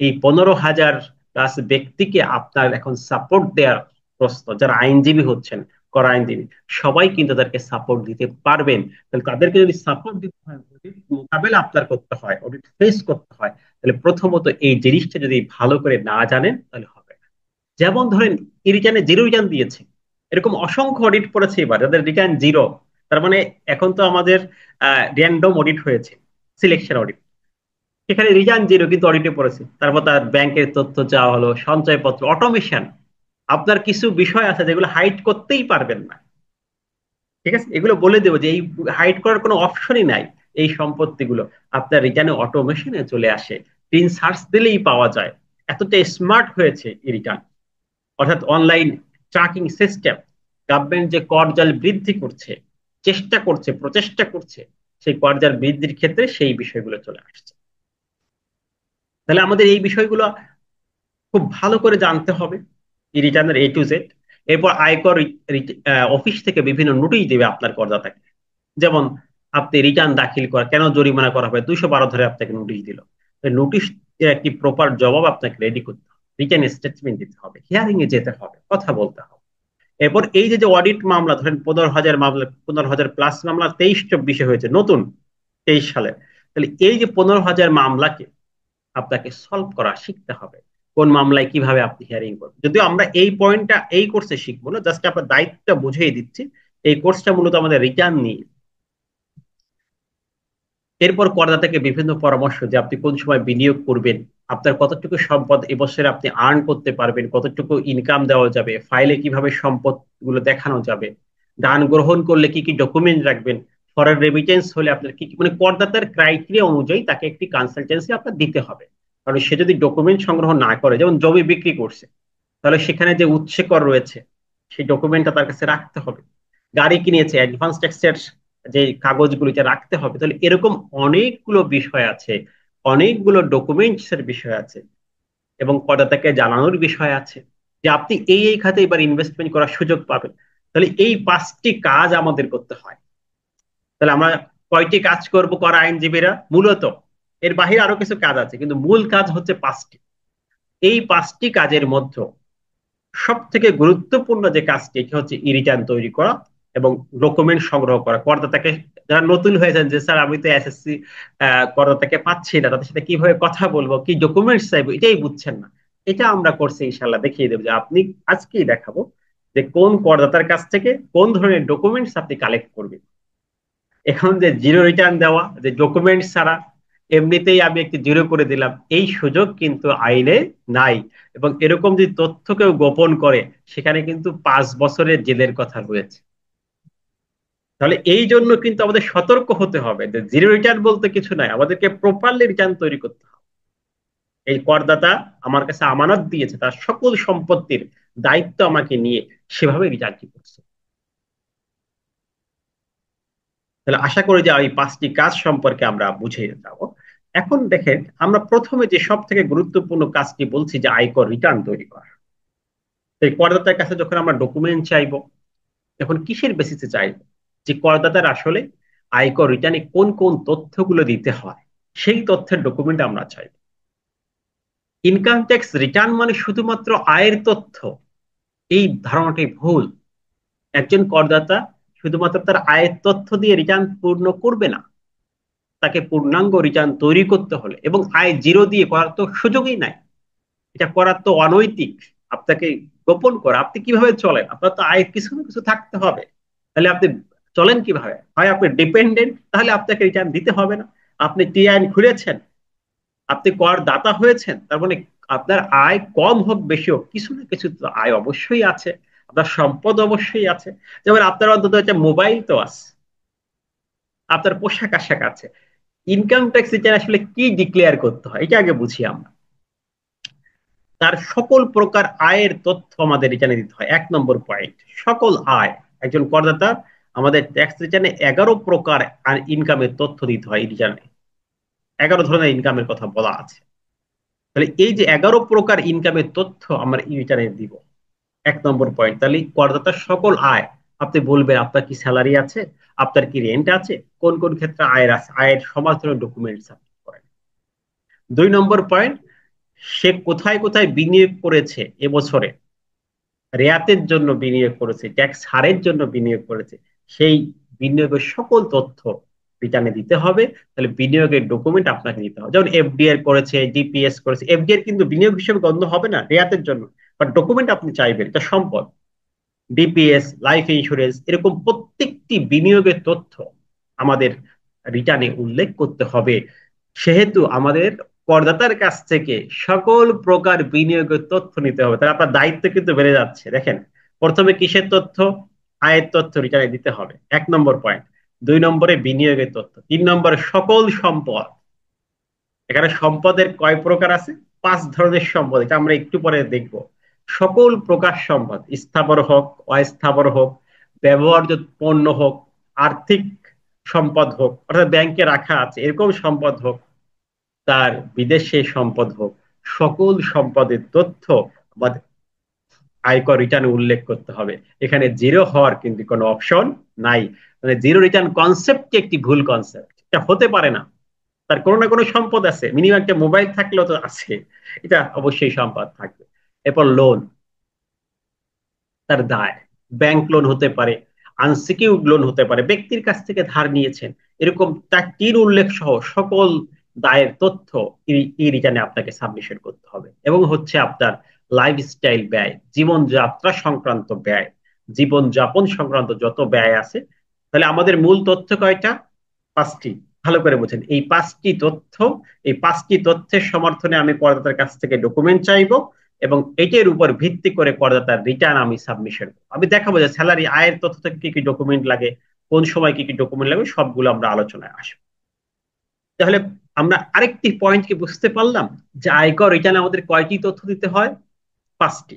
এই 15,000+ ব্যক্তিকে আপনার এখন সাপোর্ট দেওয়ার প্রশ্ন, যারা আইনজীবী হচ্ছেন, করা আইনজীবী, সবাই কিন্তু তাদেরকে সাপোর্ট দিতে পারবেন। তাহলে তাদেরকে যদি সাপোর্ট দিতে হয়, অডিট মোকাবেলা আপনার করতে হয়, অডিট ফেস করতে হয়, তাহলে প্রথমত এই জিনিসটা যদি ভালো করে না জানেন তাহলে হবে না। যেমন ধরেন ই রিটার্নে জিরো রিটার্ন দিয়েছে, এরকম অসংখ্য অডিট পড়েছে এবার যাদের রিটার্ন জিরো। তার মানে এখন তো আমাদের র্যান্ডম অডিট হয়েছে, সিলেকশন অডিট, সেখানে রিটার্ন জিরো কিন্তু অডিটে পড়েছে, তারপর তার ব্যাংকের তথ্য চাওয়া হলো, সঞ্চয়পত্র, অটোমেশন। আপনার কিছু বিষয় আছে যেগুলো হাইড করতেই পারবেন না, ঠিক আছে, এগুলো বলে দেবো যে এই হাইড করার কোনো অপশনই নাই। এই সম্পত্তিগুলো আপনার রিটার্নে অটোমেশনে চলে আসে, পিন সার্চ দিলেই পাওয়া যায়। এতটা স্মার্ট হয়েছে এই রিটার্ন, অর্থাৎ অনলাইন ট্র্যাকিং সিস্টেম। গভর্নমেন্ট যে করজাল বৃদ্ধি করছে, চেষ্টা করছে, প্রচেষ্টা করছে, সেই করজাল বৃদ্ধির ক্ষেত্রে সেই বিষয়গুলো চলে আসছে। তাহলে আমাদের এই বিষয়গুলো খুব ভালো করে জানতে হবে, ই রিটার্নের A to Z। এরপর আয়কর অফিস থেকে বিভিন্ন নোটিশ দিবে আপনার করদাতাকে। যেমন আপনি রিটার্ন দাখিল করা, কেন জরিমানা করা হবে, 212 ধরে আপনাকে নোটিশ দিল, নোটিশ একটি প্রপার জবাব আপনাকে রেডি করতে হবে, রিটার্ন স্টেটমেন্ট দিতে হবে, হিয়ারিং এ যেতে হবে, কথা বলতে হবে। এরপর এই যে যে অডিট মামলা, ধরেন 15,000 মামলা, 15,000+ মামলা 23-24 হয়েছে নতুন, 23 সালে। তাহলে এই যে 15,000 মামলাকে আপনাকে সলভ করা শিখতে হবে, কোন মামলায় কিভাবে আপনি হিয়ারিং করবেন। যদিও আমরা এই পয়েন্টটা এই কোর্সে শিখবো না, জাস্ট আপনার দায়িত্বটা বুঝিয়ে দিচ্ছি। এই কোর্সটা মূলত আমাদের রিটার্ন নিয়ে। এরপর করদাতাকে বিভিন্ন পরামর্শ, যে আপনি কোন সময় বিনিয়োগ করবেন, আপনার কতটুকু সম্পদ এবছরে আপনি আর্ন করতে পারবেন, কতটুকু ইনকাম দেওয়া যাবে, ফাইলে কিভাবে সম্পদ গুলো দেখানো যাবে, দান গ্রহণ করলে কি কি ডকুমেন্ট রাখবেন, ফরেন রেমিটেন্স হলে আপনার কি কি, মানে করদাতার ক্রাইটেরিয়া অনুযায়ী তাকে একটি কনসালটেন্সি আপনার দিতে হবে। কারণ সে যদি ডকুমেন্ট সংগ্রহ না করে, যেমন জমি বিক্রি করছে, তাহলে সেখানে যে উৎসে কর রয়েছে সেই ডকুমেন্টটা তার কাছে রাখতে হবে। গাড়ি কিনেছে, অ্যাডভান্স ট্যাক্সের যে কাগজগুলো এটা রাখতে হবে। তাহলে এরকম অনেকগুলো বিষয় আছে, অনেকগুলো ডকুমেন্টস এর বিষয় আছে, এবং করদাতাকে জানানোর বিষয় আছে যে আপনি এই এই খাতে এবার ইনভেস্টমেন্ট করার সুযোগ পাবেন। তাহলে এই 5টি কাজ আমাদের করতে হয়। তাহলে আমরা কয়টি কাজ করব করা আইনজীবীরা মূলত, এর বাহিরে আরো কিছু কাজ আছে, কিন্তু মূল কাজ হচ্ছে 5টি। এই 5টি কাজের মধ্যে সব থেকে গুরুত্বপূর্ণ যে কাজটি, এটি হচ্ছে ই রিটার্ন তৈরি করা এবং ডকুমেন্ট সংগ্রহ করা। করদাতাকে, যারা নতুন হয়েছেন যে স্যার আমি তো এসএসসি করদাতাকে পাচ্ছি না, তাদের সাথে কিভাবে কথা বলবো, কি ডকুমেন্টস চাইবো, এটাই বুঝছেন না, এটা আমরা কোর্সে ইনশাল্লাহ দেখিয়ে দেবো। যে আপনি, আজকেই দেখাবো যে কোন করদাতার কাছ থেকে কোন ধরনের ডকুমেন্টস আপনি কালেক্ট করবেন। এখন যে জিরো রিটার্ন দেওয়া, যে ডকুমেন্টস ছাড়া এমনিতেই আমি একটু জিরো করে দিলাম, এই সুযোগ কিন্তু আইনে নাই। এবং এরকম যদি তথ্য কেউ গোপন করে, সেখানে কিন্তু 5 বছরের জেলের কথা রয়েছে। তাহলে এই জন্য কিন্তু আমাদের সতর্ক হতে হবে যে জিরো রিটার্ন বলতে কিছু নাই, আমাদেরকে প্রপারলি রিটার্ন তৈরি করতে হবে। এই করদাতা আমার কাছে আমানত দিয়েছে, তার সকল সম্পত্তির দায়িত্ব আমাকে নিয়ে সেভাবে রিটার্নটি করছে। তাহলে আশা করি যে এই 5টি কাজ সম্পর্কে আমরা বুঝে যাব। এখন দেখেন, আমরা প্রথমে যে সব থেকে গুরুত্বপূর্ণ কাজটি বলছি যে আয়কর রিটার্ন তৈরি করা। তো এই করদাতার কাছে যখন আমরা ডকুমেন্ট চাইবো, তখন কিসের বেসিসে চাইবো? যে করদাতার আসলে আয়কর রিটার্নে কোন কোন তথ্যগুলো দিতে হয়, সেই তথ্যের ডকুমেন্ট আমরা চাই। ইনকাম ট্যাক্স রিটার্ন মানে শুধুমাত্র আয়ের তথ্য, এই ধারণাটি ভুল। একজন করদাতা শুধুমাত্র তার আয়ের তথ্য দিয়ে রিটার্ন পূর্ণ করবে না, তাকে পূর্ণাঙ্গ রিটার্ন তৈরি করতে হলে, এবং আয় জিরো দিয়ে করার তো সুযোগই নাই, এটা করার তো অনৈতিক। আপনাকে গোপন করা, আপনি কিভাবে চলেন? আপনার তো আয় কিছু না কিছু থাকতে হবে, তাহলে আপনি চলেন কিভাবে? হয় আপনি ডিপেন্ডেন্ট, তাহলে আপনাকে রিটার্ন দিতে হবে না। আপনি টি আইন খুলেছেন, আপনি কর দাতা হয়েছেন, তার মানে আপনার আয় কম হোক বেশি হোক, কিছু না কিছু তো আয় অবশ্যই আছে, আপনার সম্পদ অবশ্যই আছে। যেমন আপনার অন্তত একটা মোবাইল তো আছে, আপনার পোশাক আশাক আছে। ইনকাম ট্যাক্স রিটার্ন আসলে কি ডিক্লেয়ার করতে হয়, এটা আগে বুঝি আমরা। তার সকল প্রকার আয়ের তথ্য আমাদের রিটার্নে দিতে হয়, 1 নম্বর পয়েন্ট। সকল আয়, একজন করদাতা আমাদের ট্যাক্স রিটার্নে 11 প্রকার ইনকামের তথ্য দিতে হয় রিটার্নে। 11 ধরনের ইনকামের কথা বলা আছে। তাহলে এই যে 11 প্রকার ইনকামের তথ্য আমরা রিটার্নে দিব, 1 নম্বর পয়েন্ট। তাহলে করদাতার সকল আয়, আপনি বলবেন আপনার কি স্যালারি আছে, আপনার কি রেন্ট আছে, কোন কোন ক্ষেত্রে আয়ের আছে, আয়ের সমাজ ধরনের ডকুমেন্ট সাবমিট করেন। 2 নম্বর পয়েন্ট, সে কোথায় কোথায় বিনিয়োগ করেছে এবছরে, রেয়াতের জন্য বিনিয়োগ করেছে, ট্যাক্স ছাড়ের জন্য বিনিয়োগ করেছে, সেই বিনিয়োগের সকল তথ্য রিটার্নে দিতে হবে। তাহলে বিনিয়োগের ডকুমেন্ট আপনাকে দিতে হবে। যেমন এফডিআর করেছে, ডিপিএস করেছে, এফডিআর কিন্তু বিনিয়োগ হিসেবে গণ্য হবে না রেয়াতের জন্য, বাট ডকুমেন্ট আপনি চাইবেন, এটা সম্পদ। ডিপিএস, লাইফ ইন্স্যুরেন্স, এরকম প্রত্যেকটি বিনিয়োগের তথ্য আমাদের রিটার্নে উল্লেখ করতে হবে। সেহেতু আমাদের করদাতার কাছ থেকে সকল প্রকার বিনিয়োগের তথ্য নিতে হবে, তাহলে আপনার দায়িত্ব কিন্তু বেড়ে যাচ্ছে। দেখেন, প্রথমে কিসের তথ্য? আয়ের তথ্য রিটার্নে দিতে হবে, 1 নম্বর পয়েন্ট। 2 নম্বরে বিনিয়োগের তথ্য। 3 নম্বরে সকল সম্পদ। এখানে সম্পদের কয় প্রকার আছে? 5 ধরনের সম্পদ, এটা আমরা একটু পরে দেখব। সকল প্রকার সম্পদ, স্থাবর হোক, অস্থাবর হোক, ব্যবহার্য পণ্য হোক, আর্থিক সম্পদ হোক, অর্থাৎ ব্যাংকে রাখা আছে এরকম সম্পদ হোক, তার বিদেশে সম্পদ হোক, সকল সম্পদের তথ্য আমাদের আয়কর রিটার্নে উল্লেখ করতে হবে। এখানে জিরো হওয়ার কিন্তু কোনো অপশন নাই। মানে জিরো রিটার্ন কনসেপ্ট একটি ভুল কনসেপ্ট, এটা হতে পারে না। তার কোনো না কোনো সম্পদ আছে, মিনিমাম একটা মোবাইল থাকলেও তো আছে, এটা অবশ্যই সম্পদ থাকবে। এরপর লোন, তার দায়, ব্যাংক লোন হতে পারে, আনসিকিউর্ড লোন হতে পারে, ব্যক্তির কাছ থেকে ধার নিয়েছেন, এরকম তার টির উল্লেখ সহ সকল দায়ের তথ্য ই রিটার্নে আপনাকে সাবমিশন করতে হবে। এবং হচ্ছে আপনার লাইফস্টাইল ব্যয়, জীবনযাত্রা সংক্রান্ত ব্যয়, জীবনযাপন সংক্রান্ত যত ব্যয় আছে। তাহলে আমাদের মূল তথ্য কয়টা? 5টি। ভালো করে বোঝেন, এই 5টি তথ্য, এই 5টি তথ্যের সমর্থনে আমি করদাতার কাছ থেকে ডকুমেন্ট চাইবো, এবং এটার উপর ভিত্তি করে করদাতার রিটার্ন আমি সাবমিশন, আমি দেখাবো যে স্যালারি আয়ের তথ্য থেকে কি কি ডকুমেন্ট লাগে, কোন সময় কি কি ডকুমেন্ট লাগবে, সবগুলো আমরা আলোচনায় আসবো। তাহলে আমরা আরেকটি পয়েন্ট কি বুঝতে পারলাম, যে আয়কর রিটার্ন আমাদের কয়টি তথ্য দিতে হয়? 5টি।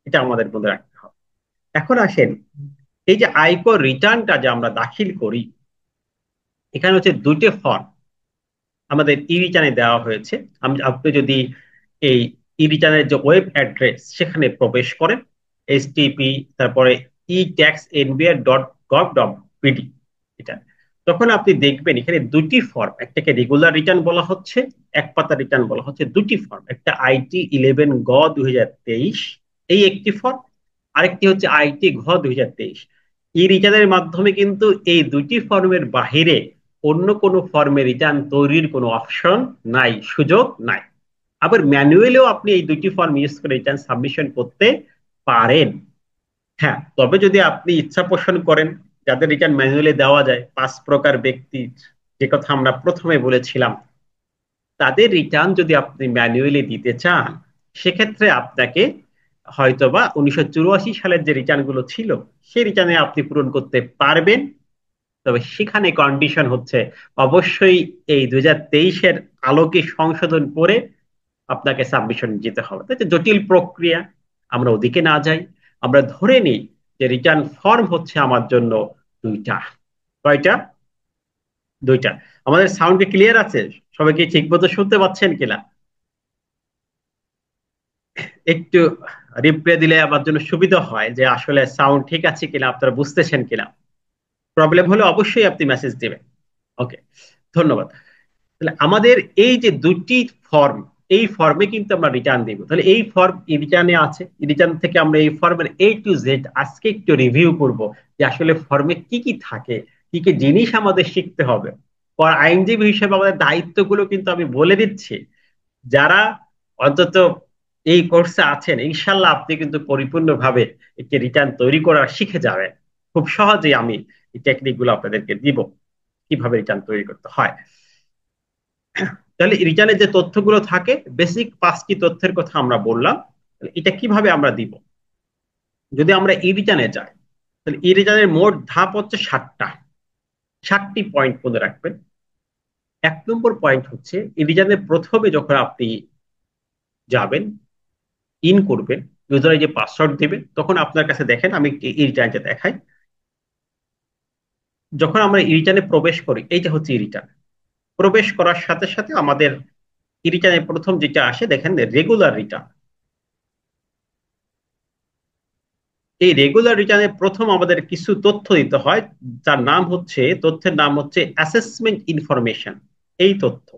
এটা আমাদের মনে রাখতে হবে। এখন আসেন, এই যে আয়কর রিটার্নটা যে আমরা দাখিল করি, এখানে হচ্ছে 2টি ফর্ম আমাদের ই রিটার্নে দেওয়া হয়েছে। আপনি যদি এই ই রিটার্নের যে ওয়েব অ্যাড্রেস সেখানে প্রবেশ করেন, HTTP, তারপরে etaxnbr.gov.bd, এটা, তখন আপনি দেখবেন এখানে 2টি ফর্ম, একটাকে রেগুলার রিটার্ন বলা হচ্ছে, এক পাতা রিটার্ন বলা হচ্ছে। 2টি ফর্ম, একটা IT 11 গ 2023, এই একটি ফর্ম, আরেকটি হচ্ছে IT ঘ 2023। ই রিটার্নের মাধ্যমে কিন্তু এই 2টি ফর্মের বাহিরে অন্য কোনো ফর্মে রিটার্ন তৈরির কোনো অপশন নাই, সুযোগ নাই। আবার ম্যানুয়ালিও আপনি এই 2টি ফর্ম ইউজ করে রিটার্ন সাবমিশন করতে পারেন। হ্যাঁ, তবে যদি আপনি ইচ্ছা পোষণ করেন, যাদের রিটার্ন ম্যানুয়ালি দেওয়া যায়, 5 প্রকার ব্যক্তি, যে কথা আমরা প্রথমে বলেছিলাম, তাদের রিটার্ন যদি আপনি ম্যানুয়ালি দিতে চান, সেক্ষেত্রে আপনাকে হয়তোবা 1984 সালের যে রিটার্ন গুলো ছিল সেই রিটার্নে আপনি পূরণ করতে পারবেন। তবে সেখানে কন্ডিশন হচ্ছে অবশ্যই এই 2023-এর আলোকে সংশোধন করে আপনাকে সাবমিশন যেতে হবে। তাই জটিল প্রক্রিয়া, আমরা ওদিকে না যাই। আমরা ধরে নিই যে রিটার্ন ফর্ম হচ্ছে আমার জন্য দুইটা। কয়টা? দুইটা। আমাদের সাউন্ড কি ক্লিয়ার আছে? সবাই কি ঠিক মতো শুনতে পাচ্ছেন কিনা? একটু রিপ্লে দিলে আমার জন্য সুবিধা হয় যে আসলে সাউন্ড ঠিক আছে কিনা, আপনারা বুঝতেছেন কিনা। প্রবলেম হলে অবশ্যই আপনি মেসেজ দিবেন। ওকে, ধন্যবাদ। তাহলে আমাদের এই যে দুটি ফর্ম, এই ফর্মে কিন্তু আমরা রিটার্ন দিব। তাহলে এই ফর্ম রিটার্নে আছে, রিটার্ন থেকে আমরা এই ফর্মের A to Z আজকে একটু রিভিউ করব যে আসলে ফর্মে কি কি থাকে, কি কি জিনিস আমাদের শিখতে হবে। পর আইনজীবী হিসেবে আমাদের দায়িত্বগুলো কিন্তু আমি বলে দিচ্ছি। যারা অন্তত এই কোর্সে আছেন, ইনশাল্লাহ আপনি কিন্তু পরিপূর্ণভাবে একটি রিটার্ন তৈরি করা শিখে যাবেন। খুব সহজেই আমি এই টেকনিক গুলো আপনাদেরকে দিব, কিভাবে রিটার্ন তৈরি করতে হয়। তাহলে রিটার্নে যে তথ্যগুলো থাকে, বেসিক 5টি তথ্যের কথা আমরা বললাম। এটা কিভাবে আমরা দিব? যদি আমরা ই রিটার্নে যাই, তাহলে ই রিটার্নের মোট ধাপ হচ্ছে 7টা। 7টি পয়েন্ট মনে রাখবেন। 1 নম্বর পয়েন্ট হচ্ছে ই রিটার্নের প্রথমে যখন আপনি যাবেন, ইন করবেন, ইউজারে যে পাসওয়ার্ড দিবেন, তখন আপনার কাছে দেখেন, আমি ই রিটার্নটা দেখাই। যখন আমরা ই রিটার্নে প্রবেশ করি, এইটা হচ্ছে ই রিটার্ন। প্রবেশ করার সাথে সাথে আমাদের ই রিটার্নের প্রথম যেটা আসে দেখেন, রেগুলার রিটার্ন। এই রেগুলার রিটার্নে প্রথম আমাদের কিছু তথ্য দিতে হয়, যার নাম হচ্ছে, তথ্যের নাম হচ্ছে অ্যাসেসমেন্ট ইনফরমেশন। এই তথ্য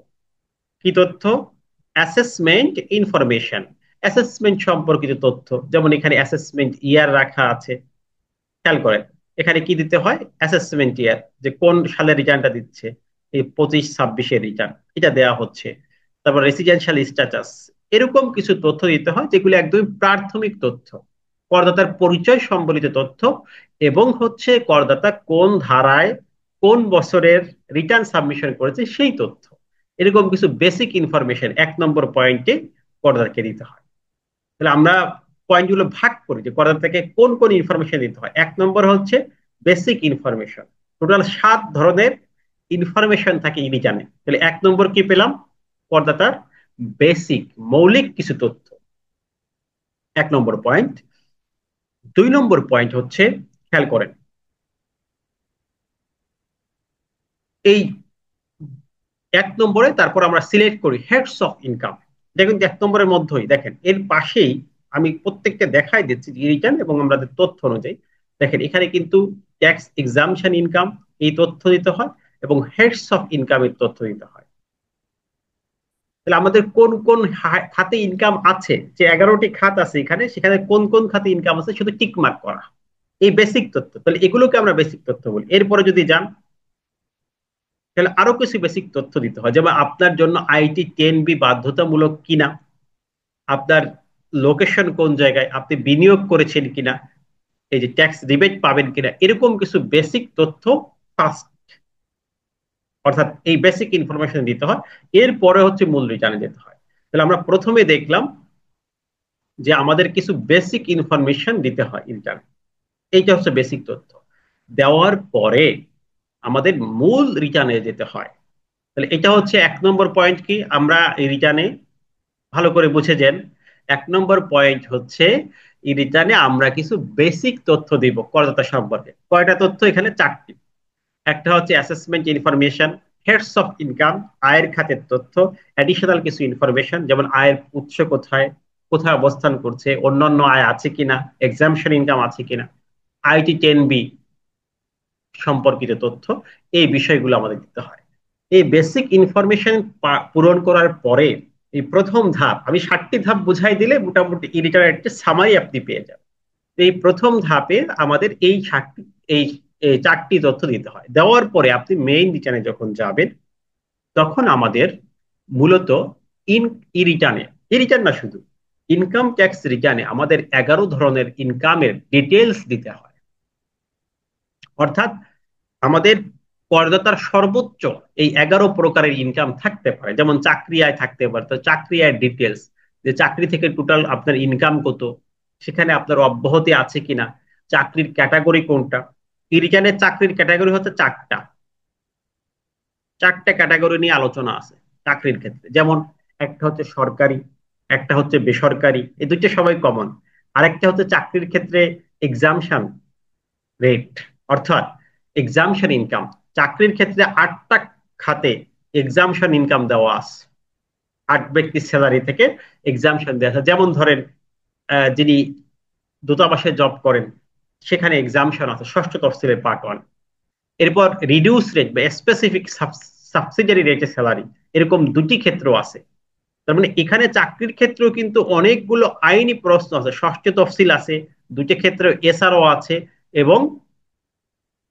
কি তথ্য? Assessment information. অ্যাসেসমেন্ট সম্পর্কিত তথ্য, যেমন এখানে অ্যাসেসমেন্ট ইয়ার রাখা আছে। খেয়াল করেন, এখানে কি দিতে হয়? অ্যাসেসমেন্ট ইয়ার, যে কোন সালে রিটার্নটা দিচ্ছে, এই 25-26-এর রিটার্ন, এটা দেওয়া হচ্ছে। তারপর রেসিডেন্সিয়াল স্ট্যাটাস, এরকম কিছু তথ্য দিতে হয় যেগুলো একদম প্রাথমিক তথ্য, করদাতার পরিচয় সম্বলিত তথ্য, এবং হচ্ছে করদাতা কোন ধারায় কোন বছরের রিটার্ন সাবমিশন করেছে সেই তথ্য। এরকম কিছু বেসিক ইনফরমেশন 1 নম্বর পয়েন্টে করদাতাকে দিতে হয়। তাহলে আমরা পয়েন্টগুলো ভাগ করি যে করদাতাকে কোন কোন ইনফরমেশন দিতে হয়। 1 নম্বর হচ্ছে বেসিক ইনফরমেশন। টোটাল 7 ধরনের ইনফরমেশন থাকে ই রিটার্নে। তাহলে 1 নম্বর কি পেলাম? করদাতার বেসিক মৌলিক কিছু তথ্য, 1 নম্বর পয়েন্ট। 2 নম্বর পয়েন্ট হচ্ছে, খেয়াল করেন, এই 1 নম্বরে তারপর আমরা সিলেক্ট করি হেডস অফ ইনকাম। দেখুন 1 নম্বরের মধ্যেই দেখেন, এর পাশেই আমি প্রত্যেকটা দেখাই দিচ্ছি রিটার্ন এবং আমাদের তথ্য অনুযায়ী। দেখেন এখানে কিন্তু ট্যাক্স এক্সামশন ইনকাম, এই তথ্য দিতে হয়, এবং হেডস অফ ইনকামের তথ্য দিতে হয়। তাহলে আমাদের কোন কোন খাতে ইনকাম আছে, যে 11টি খাত আছে এখানে, সেখানে কোন কোন খাতে ইনকাম আছে শুধু টিক মার্ক করা, এই বেসিক তথ্য। তাহলে এগুলোকে আমরা বেসিক তথ্য বলি। এরপরে যদি যান, তাহলে আরো কিছু বেসিক তথ্য দিতে হয়, যেমন আপনার জন্য IT-10B বাধ্যতামূলক কিনা, আপনার লোকেশন কোন জায়গায়, আপনি বিনিয়োগ করেছেন কিনা, এই যে ট্যাক্স রিবেট পাবেন কিনা, এরকম কিছু বেসিক তথ্য ফার্স্ট, অর্থাৎ এই বেসিক ইনফরমেশন দিতে হয়। এরপরে হচ্ছে মূল রিটার্নে যেতে হয়। তাহলে আমরা প্রথমে দেখলাম যে আমাদের কিছু বেসিক ইনফরমেশন দিতে হয় রিটার্ন, এইটা হচ্ছে বেসিক তথ্য। দেওয়ার পরে আমাদের মূল রিটার্নে যেতে হয়। তাহলে এটা হচ্ছে 1 নম্বর পয়েন্ট। কি আমরা রিটার্নে ভালো করে বুঝে যান, 1 নম্বর পয়েন্ট হচ্ছে এই রিটার্নে আমরা কিছু বেসিক তথ্য দিব করদাতা সম্পর্কে। কয়টা তথ্য? এখানে 4টি। একটা হচ্ছে assessment information, heads of income, আয়ের খাতের তথ্য, অ্যাডিশনাল কিছু ইনফরমেশন, যেমন আয়ের উৎস কোথায়, কোথায় অবস্থান করছে, অন্যান্য আয় আছে কিনা, এক্সামশন ইনকাম আছে কিনা, IT-10B সম্পর্কিত তথ্য, এই বিষয়গুলো আমাদের দিতে হয়। এই বেসিক ইনফরমেশন পূরণ করার পরে এই প্রথম ধাপ, আমি 7টি ধাপ বুঝাই দিলে মোটামুটি রিটার্নের একটা সামারি আপনি পেয়ে যাবেন। এই প্রথম ধাপে আমাদের এই 7টি, এই 4টি তথ্য দিতে হয়। দেওয়ার পরে আপনি মেইন রিটার্নে যখন যাবেন, তখন আমাদের মূলত ইন ই রিটার্নে, ই রিটার্ন না শুধু, ইনকাম ট্যাক্স রিটার্নে আমাদের 11 ধরনের ইনকামের ডিটেলস দিতে হয়। অর্থাৎ আমাদের করদাতার সর্বোচ্চ এই 11 প্রকারের ইনকাম থাকতে পারে, যেমন চাকরি আয় থাকতে পারে। তো চাকরি আয়ের ডিটেলস, যে চাকরি থেকে টোটাল আপনার ইনকাম কত, সেখানে আপনার অব্যাহতি আছে কিনা, চাকরির ক্যাটাগরি কোনটা। এই রিটার্নের চাকরির ক্যাটাগরি হচ্ছে চারটা ক্যাটাগরি নিয়ে আলোচনা আছে চাকরির ক্ষেত্রে। যেমন একটা হচ্ছে সরকারি, একটা হচ্ছে বেসরকারি, এই দুইটা সবাই কমন। আরেকটা হচ্ছে চাকরির ক্ষেত্রে এক্সামশন রেট, অর্থাৎ এক্সামশন ইনকাম। চাকরির ক্ষেত্রে 8টা খাতে এক্সামশন ইনকাম দেওয়া আছে। 8 ব্যক্তির স্যালারি থেকে এক্সামশন দেওয়া আছে। যেমন ধরেন যিনি দূতাবাসে জব করেন, সেখানে এক্সামশন আছে, ষষ্ঠ তফসিলের পার্ট 1। এরপর রিডিউস রেট বা স্পেসিফিক সাবসিডিয়ারি রেটে স্যালারি, এরকম দুটি ক্ষেত্র আছে। তার মানে এখানে চাকরির ক্ষেত্রেও কিন্তু অনেকগুলো আইনি প্রশ্ন আছে, ষষ্ঠ তফসিল আছে, দুটি ক্ষেত্রে এসআরও আছে, এবং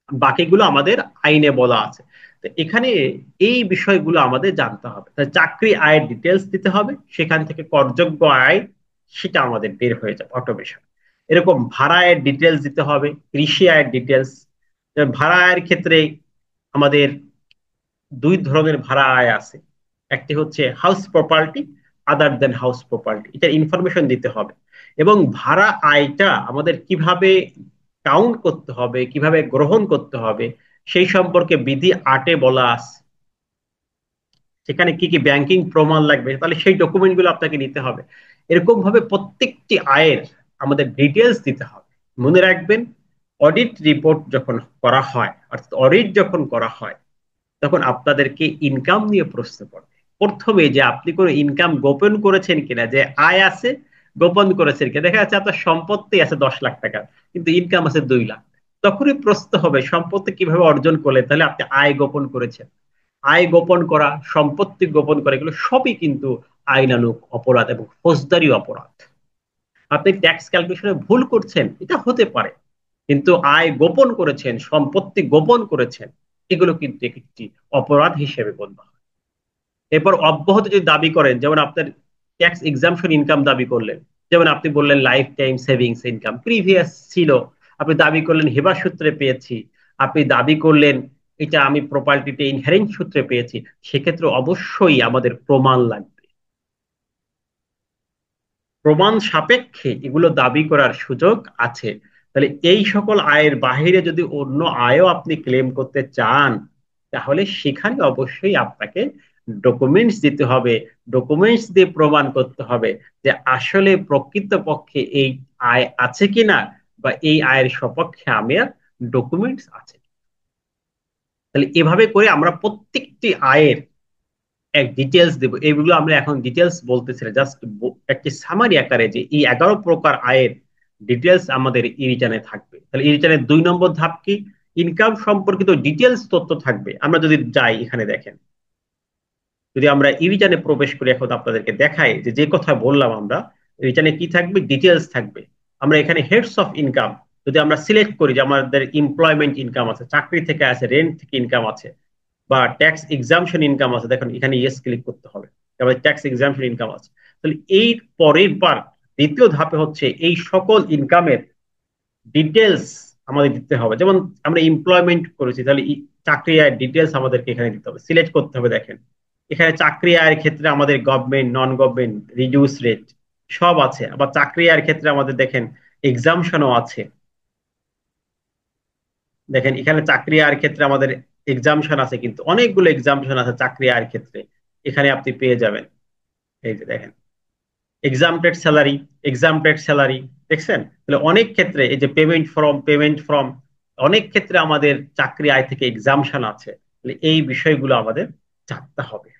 বাকিগুলো আমাদের আইনে বলা আছে। তো এখানে এই বিষয়গুলো আমাদের জানতে হবে। চাকরি আয়ের ডিটেলস দিতে হবে, সেখান থেকে করযোগ্য আয় সেটা আমাদের বের হয়ে যাবে অটোমেশন। এরকম ভাড়া আয়ের ডিটেলস দিতে হবে, কৃষি আয়ের ডিটেলস। ভাড়া আয়ের ক্ষেত্রে আমাদের দুই ধরনের ভাড়া আয় আছে। একটি হচ্ছে হাউস প্রপার্টি, আদার দেন হাউস প্রপার্টি, এটা ইনফরমেশন দিতে হবে। এবং ভাড়া আয়টা আমাদের কিভাবে কাউন্ট করতে হবে, কিভাবে গ্রহণ করতে হবে, সেই সম্পর্কে বিধি 8-এ বলা আছে। সেখানে কি কি ব্যাংকিং প্রমাণ লাগবে, তাহলে সেই ডকুমেন্ট গুলো আপনাকে নিতে হবে। এরকম ভাবে প্রত্যেকটি আয়ের আমাদের ডিটেলস দিতে হবে। মনে রাখবেন, অডিট রিপোর্ট যখন করা হয়, অর্থাৎ অডিট যখন করা হয়, তখন আপনাদেরকে ইনকাম নিয়ে প্রশ্ন করবে। প্রথমে যে আপনি কোনো ইনকাম গোপন করেছেন কিনা, যে আয় আছে গোপন করেছেন কিনা। দেখা যাচ্ছে আপনার সম্পত্তি আছে 10 লাখ টাকা, কিন্তু ইনকাম আছে 2 লাখ। তখনই প্রশ্ন হবে সম্পত্তি কিভাবে অর্জন করলে, তাহলে আপনি আয় গোপন করেছেন। আয় গোপন করা, সম্পত্তি গোপন করা, এগুলো সবই কিন্তু আইনানুগ অপরাধ এবং ফৌজদারি অপরাধ। আপনি ট্যাক্স ক্যালকুলেশনে ভুল করছেন, এটা হতে পারে, কিন্তু আয় গোপন করেছেন, সম্পত্তি গোপন করেছেন, এগুলো কিন্তু একটি অপরাধ হিসেবে গণ্য হয়। এরপর অব্যাহত যদি দাবি করেন, যেমন আপনার ট্যাক্স এক্সামশন ইনকাম দাবি করলেন, যেমন আপনি বললেন life time savings income previous ছিল, আপনি দাবি করলেন হেবা সূত্রে পেয়েছি, আপনি দাবি করলেন এটা আমি প্রপার্টিতে ইনহেরেন্ট সূত্রে পেয়েছি, সেক্ষেত্রে অবশ্যই আমাদের প্রমাণ লাগবে। প্রমাণ সাপেক্ষে এগুলো দাবি করার সুযোগ আছে। তাহলে এই সকল আয়ের বাহিরে যদি অন্য আয়ও আপনি ক্লেম করতে চান, তাহলে সেখানে অবশ্যই আপনাকে ডকুমেন্টস দিতে হবে। ডকুমেন্টস দিয়ে প্রমাণ করতে হবে যে আসলে প্রকৃতপক্ষে এই আয় আছে কিনা, বা এই আয়ের সপক্ষে আমার ডকুমেন্টস আছে। তাহলে এভাবে করে আমরা প্রত্যেকটি আয়ের এক ডিটেলস দেব। এইগুলো আমরা এখন ডিটেলস বলতেছি, জাস্ট একটি সামারি আকারে, যে এই 11 প্রকার আয়ের ডিটেলস আমাদের ই রিটার্নে থাকবে। তাহলে ই রিটার্নের 2 নম্বর ধাপ কি, ইনকাম সম্পর্কিত ডিটেলস তথ্য থাকবে। আমরা যদি যাই, এখানে দেখেন, যদি আমরা ই রিটার্নে প্রবেশ করি, এখন আপনাদেরকে দেখাই যে যে কথা বললাম আমরা, রিটার্নে কি থাকবে, ডিটেলস থাকবে। আমরা এখানে হেডস অফ ইনকাম যদি আমরা সিলেক্ট করি, যে আমাদের এমপ্লয়মেন্ট ইনকাম আছে, চাকরি থেকে আছে, রেন্ট থেকে ইনকাম আছে, বা ট্যাক্স এক্সামশন ইনকাম আছে, দেখুন এখানে ইয়েস ক্লিক করতে হবে, তারপরে ট্যাক্স এক্সামশন ইনকাম আছে। তাহলে এই পরের বার দ্বিতীয় ধাপে হচ্ছে এই সকল ইনকামের ডিটেলস আমাদের দিতে হবে। যেমন আমরা এমপ্লয়মেন্ট করেছি, তাহলে চাকরি আয়ের ডিটেলস আমাদেরকে এখানে দিতে হবে, সিলেক্ট করতে হবে। দেখেন এখানে চাকরি আয়ের ক্ষেত্রে আমাদের government, non government, reduce rate সব আছে। আবার চাকরি আয়ের ক্ষেত্রে আমাদের দেখেন এক্সামশনও আছে। দেখেন এখানে চাকরি আয়ের ক্ষেত্রে আমাদের এক্সামশন আছে, কিন্তু অনেকগুলো এক্সামশন আছে চাকরি আয়ের ক্ষেত্রে, এখানে আপনি পেয়ে যাবেন। এই যে দেখেন এক্সামটেড স্যালারি, এক্সামটেড স্যালারি, দেখছেন। তাহলে অনেক ক্ষেত্রে এই যে পেমেন্ট ফ্রম, অনেক ক্ষেত্রে আমাদের চাকরি আয় থেকে এক্সামশন আছে। তাহলে এই বিষয়গুলো আমাদের জানতে হবে।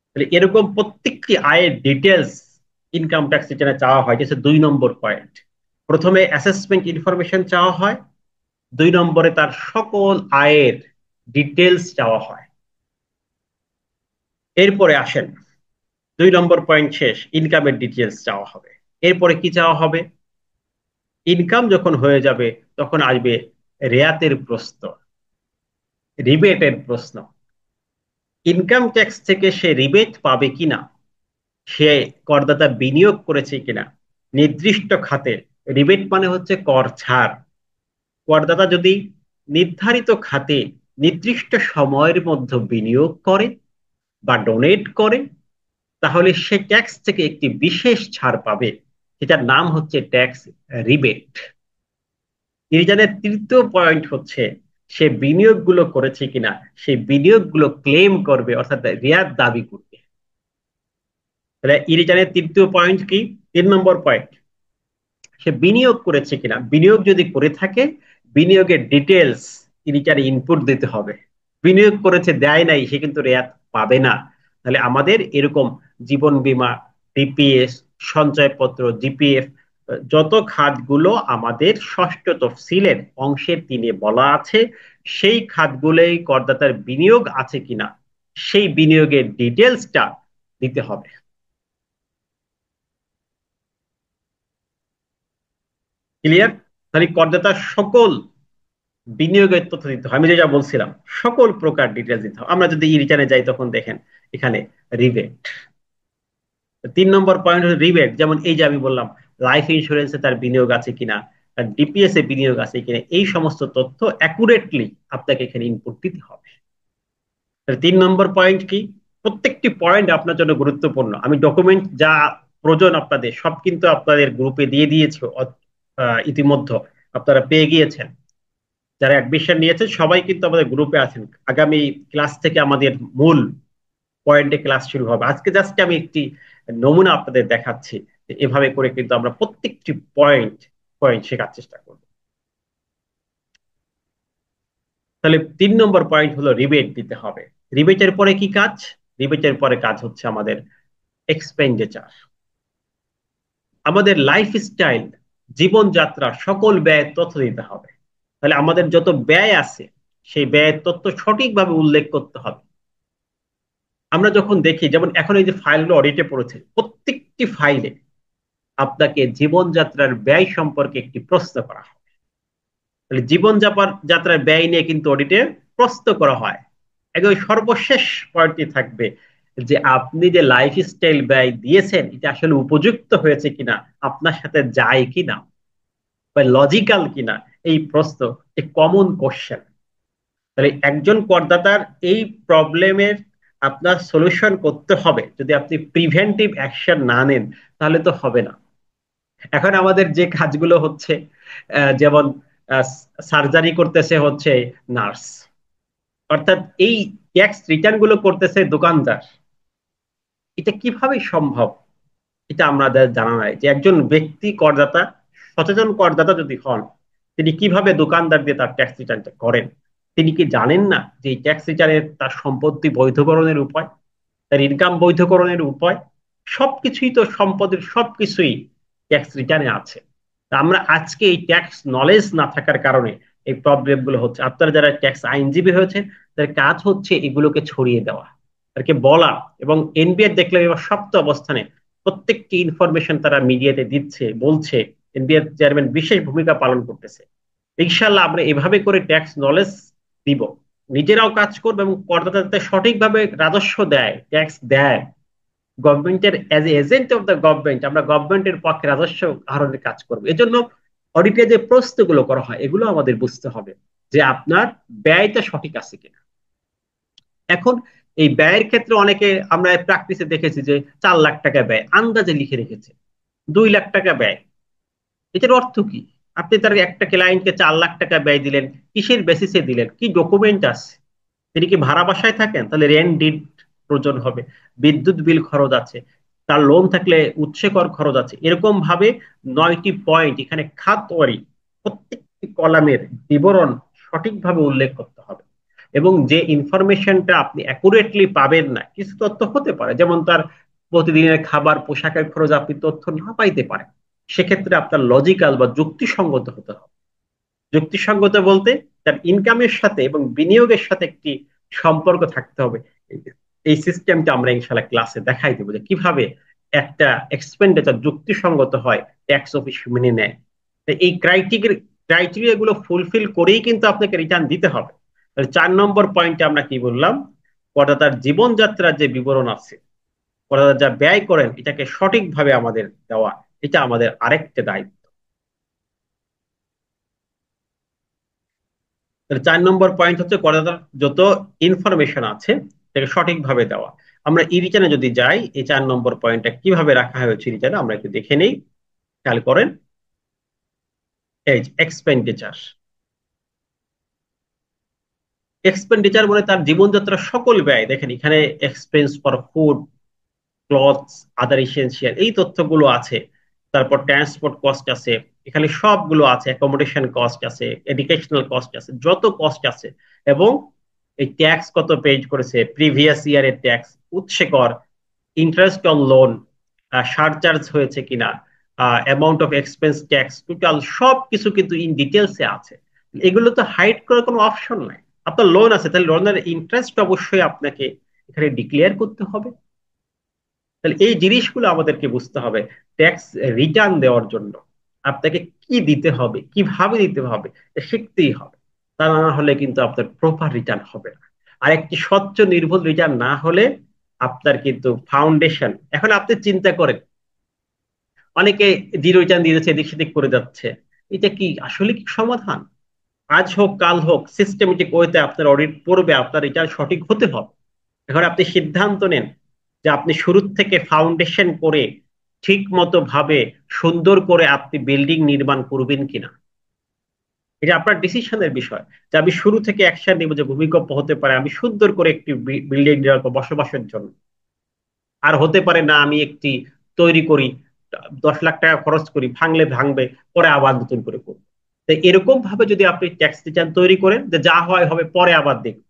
তাহলে এরকম প্রত্যেকটি আয়ের ডিটেলস ইনকাম ট্যাক্স রিটার্নে চাওয়া হয়, যেটা 2 নম্বর পয়েন্ট। প্রথমে অ্যাসেসমেন্ট ইনফরমেশন চাওয়া হয়, 2 নম্বরে তার সকল আয়ের ডিটেলস চাওয়া হয়। এরপরে আসেন, 2 নম্বর পয়েন্ট শেষ, ইনকামের ডিটেলস চাওয়া হবে। এরপরে কি চাওয়া হবে, ইনকাম যখন হয়ে যাবে তখন আসবে রেয়াতের প্রশ্ন, রিবেটের প্রশ্ন। ইনকাম ট্যাক্স থেকে সে রিবেট পাবে কিনা, সে করদাতা বিনিয়োগ করেছে কিনা নির্দিষ্ট খাতে। রিবেট মানে হচ্ছে কর ছাড়। করদাতা যদি নির্ধারিত খাতে নির্দিষ্ট সময়ের মধ্যে বিনিয়োগ করে বা ডোনেট করে, তাহলে সে ট্যাক্স থেকে একটি বিশেষ ছাড় পাবে, যেটার নাম হচ্ছে ট্যাক্স রিবেট। ইরিজানের তৃতীয় পয়েন্ট হচ্ছে সে বিনিয়োগগুলো করেছে কিনা সেই বিনিয়োগগুলো ক্লেম করবে, অর্থাৎ রেয়াত দাবি করবে। তাহলে ইরিজানের তৃতীয় পয়েন্ট কি? 3 নম্বর পয়েন্ট, সে বিনিয়োগ করেছে কিনা। বিনিয়োগ যদি করে থাকে, বিনিয়োগের ডিটেলস ইরিজারে ইনপুট দিতে হবে। বিনিয়োগ করেছে দেয় নাই, সে কিন্তু রেয়াত পাবে না। তাহলে আমাদের এরকম জীবন বীমা, ডিপিএস, সঞ্চয়পত্র, জিপিএফ, যত খাতগুলো আমাদের ষষ্ঠ তফসিলের অংশের 3-এ বলা আছে, সেই খাতগুলোই করদাতার বিনিয়োগ আছে কিনা সেই বিনিয়োগের ডিটেলসটা দিতে হবে। ক্লিয়ার? তাহলে করদাতার সকল বিনিয়োগের তথ্য দিতে হয়, আমি যেটা বলছিলাম, সকল প্রকার ডিটেলস দিতে হবে। আমরা যদি ই রিটার্নে যাই তখন দেখেন এখানে রিবেট। 3 নম্বর পয়েন্ট হলো রিবেট। যেমন এই যে আমি বললাম লাইফ ইন্স্যুরেন্সে তার বিনিয়োগ আছে কিনা, তার ডিপিএস এ বিনিয়োগ আছে কিনা, এই সমস্ত তথ্য অ্যাকুরেটলি আপনাকে এখানে ইনপুট দিতে হবে। 3 নম্বর পয়েন্ট কি? প্রত্যেকটি পয়েন্ট আপনার জন্য গুরুত্বপূর্ণ। আমি ডকুমেন্ট যা প্রয়োজন আপনাদের সব কিন্তু আপনাদের গ্রুপে দিয়ে দিয়েছি, ইতিমধ্যে আপনারা পেয়ে গিয়েছেন। যারা অ্যাডমিশন নিয়েছেন সবাই কিন্তু আমাদের গ্রুপে আছেন। আগামী ক্লাস থেকে আমাদের মূল পয়েন্টে ক্লাস শুরু হবে। আজকে জাস্ট আমি একটি নমুনা আপনাদের দেখাচ্ছি যে এভাবে করে কিন্তু আমরা প্রত্যেকটি পয়েন্ট পয়েন্ট শেখার চেষ্টা করব। তাহলে 3 নম্বর পয়েন্ট হলো রিবেট দিতে হবে। রিবেটের পরে কি কাজ? রিবেটের পরে কাজ হচ্ছে আমাদের এক্সপেন্ডিচার। আমাদের লাইফস্টাইল, জীবনযাত্রা, সকল ব্যয়ের তথ্য দিতে হবে। তাহলে আমাদের যত ব্যয় আছে সেই ব্যয়ের তথ্য সঠিকভাবে উল্লেখ করতে হবে। আমরা যখন দেখি, যেমন এখন এই যে ফাইলগুলো অডিটে পড়েছে, প্রত্যেকটি ফাইলে আপনাকে জীবনযাত্রার ব্যয় সম্পর্কে একটি প্রশ্ন করা হয়। তাহলে যাত্রার ব্যয় নিয়ে কিন্তু অডিটে প্রশ্ন করা হয়। একদম সর্বশেষ পয়েন্টটি থাকবে যে আপনি যে লাইফস্টাইল ব্যয় দিয়েছেন এটা আসলে উপযুক্ত হয়েছে কিনা, আপনার সাথে যায় কিনা বা লজিক্যাল কিনা। এই প্রশ্ন, এই কমন কোশ্চেন। তাহলে একজন করদাতার এই প্রবলেমের আপনার সলিউশন করতে হবে। যদি আপনি প্রিভেন্টিভ অ্যাকশন না নেন তাহলে তো হবে না। এখন আমাদের যে কাজগুলো হচ্ছে, যেমন সার্জারি করতেছে হচ্ছে নার্স, অর্থাৎ এই ট্যাক্স রিটার্ন গুলো করতেছে দোকানদার। এটা কিভাবে সম্ভব? এটা আমাদের জানা নাই যে একজন ব্যক্তি করদাতা, সচেতন করদাতা যদি হন, তিনি কিভাবে দোকানদার দিয়ে তার ট্যাক্স রিটার্নটা করেন। তিনি কি জানেন না যে এই ট্যাক্স রিটার্নের তার সম্পত্তি বৈধকরণের উপায়, তার ইনকাম বৈধকরণের উপায়, সবকিছুই তো সম্পদের সবকিছুই ট্যাক্স রিটার্নে আছে। তা আমরা আজকে এই ট্যাক্স নলেজ না থাকার কারণে এই প্রবলেম গুলো হচ্ছে। আপনারা যারা ট্যাক্স আইনজীবী হয়েছে তাদের কাজ হচ্ছে এগুলোকে ছড়িয়ে দেওয়া, তাদেরকে বলা। এবং এনবিআর দেখলে এবার শক্ত অবস্থানে প্রত্যেকটি ইনফরমেশন তারা মিডিয়াতে দিচ্ছে, বলছে। এনবিআর চেয়ারম্যান বিশেষ ভূমিকা পালন করতেছে। ইনশাল্লাহ আমরা এভাবে করে ট্যাক্স নলেজ দিব, নিজেরাও কাজ করবো এবং করদাতা যাতে সঠিকভাবে রাজস্ব দেয়, ট্যাক্স দেয়। গভর্নমেন্টের as agent of the government আমরা গভর্নমেন্টের পক্ষে রাজস্ব আহরণের কাজ করবো। এজন্য অডিটে যে প্রশ্নগুলো করা হয় এগুলো আমাদের বুঝতে হবে যে আপনার ব্যয়টা সঠিক আছে কিনা। এখন এই ব্যয়ের ক্ষেত্রে অনেকে আমরা প্র্যাকটিসে দেখেছি যে 4 লাখ টাকা ব্যয় আন্দাজে লিখে রেখেছে, 2 লাখ টাকা ব্যয়। এটার অর্থ কি? আপনি তার একটা ক্লায়েন্টকে 4 লাখ টাকা ব্যয় দিলেন, কিসের বেসিসে দিলেন, কি ডকুমেন্ট আছে? তিনি কি ভাড়া বাসায় থাকেন? তাহলে রেন্ট ডিড প্রয়োজন হবে, বিদ্যুৎ বিল খরচ আছে, তার লোন থাকলে উৎসে কর খরচ আছে। এরকম ভাবে 9টি পয়েন্ট এখানে খাতওয়ারি প্রত্যেকটি কলামের বিবরণ সঠিকভাবে উল্লেখ করতে হবে। এবং যে ইনফরমেশনটা আপনি অ্যাকুরেটলি পাবেন না, কিছু তথ্য হতে পারে যেমন তার প্রতিদিনের খাবার পোশাকের খরচ আপনি তথ্য না পাইতে পারেন, সেক্ষেত্রে আপনার লজিক্যাল বা যুক্তিসঙ্গত হতে হবে। যুক্তিসঙ্গত বলতে তার ইনকামের সাথে এবং বিনিয়োগের সাথে একটি সম্পর্ক থাকতে হবে। এই সিস্টেমটা আমরা ইনশাল্লাহ ক্লাসে দেখাই দেবো যে কিভাবে একটা এক্সপেন্ডিচার যুক্তিসঙ্গত হয়, ট্যাক্স অফিস মেনে নেয়। এই ক্রাইটেরিয়া গুলো ফুলফিল করেই কিন্তু আপনাকে রিটার্ন দিতে হবে। 4 নম্বর পয়েন্টে আমরা কি বললাম? করদাতার জীবনযাত্রার যে বিবরণ আছে, করদাতা যা ব্যয় করেন এটাকে সঠিকভাবে আমাদের দেওয়া, এটা আমাদের আরেকটা দায়িত্ব। তাহলে 4 নম্বর পয়েন্ট হচ্ছে করদাতার যত ইনফরমেশন আছে সেটাকে সঠিকভাবে দেওয়া। আমরা ই রিটার্নে যদি যাই, এই 4 নম্বর পয়েন্টটা কিভাবে রাখা হয়েছে রিটার্নে আমরা একটু দেখে নেই। খেয়াল করেন, এই এক্সপেন্ডিচার। এক্সপেন্ডিচার মানে তার জীবনযাত্রার সকল ব্যয় দেখেন এখানে, expense for food, clothes, other essential, এই তথ্যগুলো আছে। তারপর ট্রান্সপোর্ট কস্ট আছে, এখানে সবগুলো আছে, অ্যাকোমোডেশন কস্ট আছে, এডুকেশনাল কস্ট আছে, যত কস্ট আছে। এবং এই ট্যাক্স কত পেজ করেছে, প্রিভিয়াস ইয়ারের ট্যাক্স, উৎসে কর, ইন্টারেস্ট অন লোন, সারচার্জ হয়েছে কিনা, amount of expense, tax, total সব কিছু কিন্তু ইন ডিটেলসে আছে। এগুলো তো হাইড করার কোনো অপশন নাই। আপনার লোন আছে, তাহলে লোনের ইন্টারেস্ট অবশ্যই আপনাকে এখানে ডিক্লেয়ার করতে হবে। তাহলে এই জিনিসগুলো আমাদেরকে বুঝতে হবে। ট্যাক্স রিটার্ন দেওয়ার জন্য আপনাকে কি দিতে হবে, কিভাবে দিতে হবে, এটা শিখতেই হবে। তা না হলে কিন্তু আপনার প্রপার রিটার্ন হবে না। আর একটি স্বচ্ছ নির্ভুল রিটার্ন না হলে আপনার কিন্তু ফাউন্ডেশন, এখন আপনি চিন্তা করেন, অনেকে জিরো রিটার্ন দিয়ে যাচ্ছে, এদিক সেদিক করে যাচ্ছে। এটা কি আসলে কি সমাধান? আজ হোক কাল হোক সিস্টেমেটিক ওয়েতে আপনার অডিট পড়বে, আপনার রিটার্ন সঠিক হতে হবে। এখন আপনি সিদ্ধান্ত নেন যে আপনি শুরু থেকে ফাউন্ডেশন করে ঠিক মতো ভাবে সুন্দর করে আপনি বিল্ডিং নির্মাণ করবেন কিনা। এটা আপনার ডিসিশনের বিষয়, যে আমি শুরু থেকে অ্যাকশন নিব, যে ভূমিকম্প হতে পারে, আমি সুন্দর করে একটি বিল্ডিং নির্মাণ করবো বসবাসের জন্য। আর হতে পারে না, আমি একটি তৈরি করি, 10 লাখ টাকা খরচ করি, ভাঙলে ভাঙবে, পরে আবার নতুন করে করবো। তো এরকম ভাবে যদি আপনি ট্যাক্স রিটার্ন তৈরি করেন যে যা হয় হবে পরে আবার দেখব,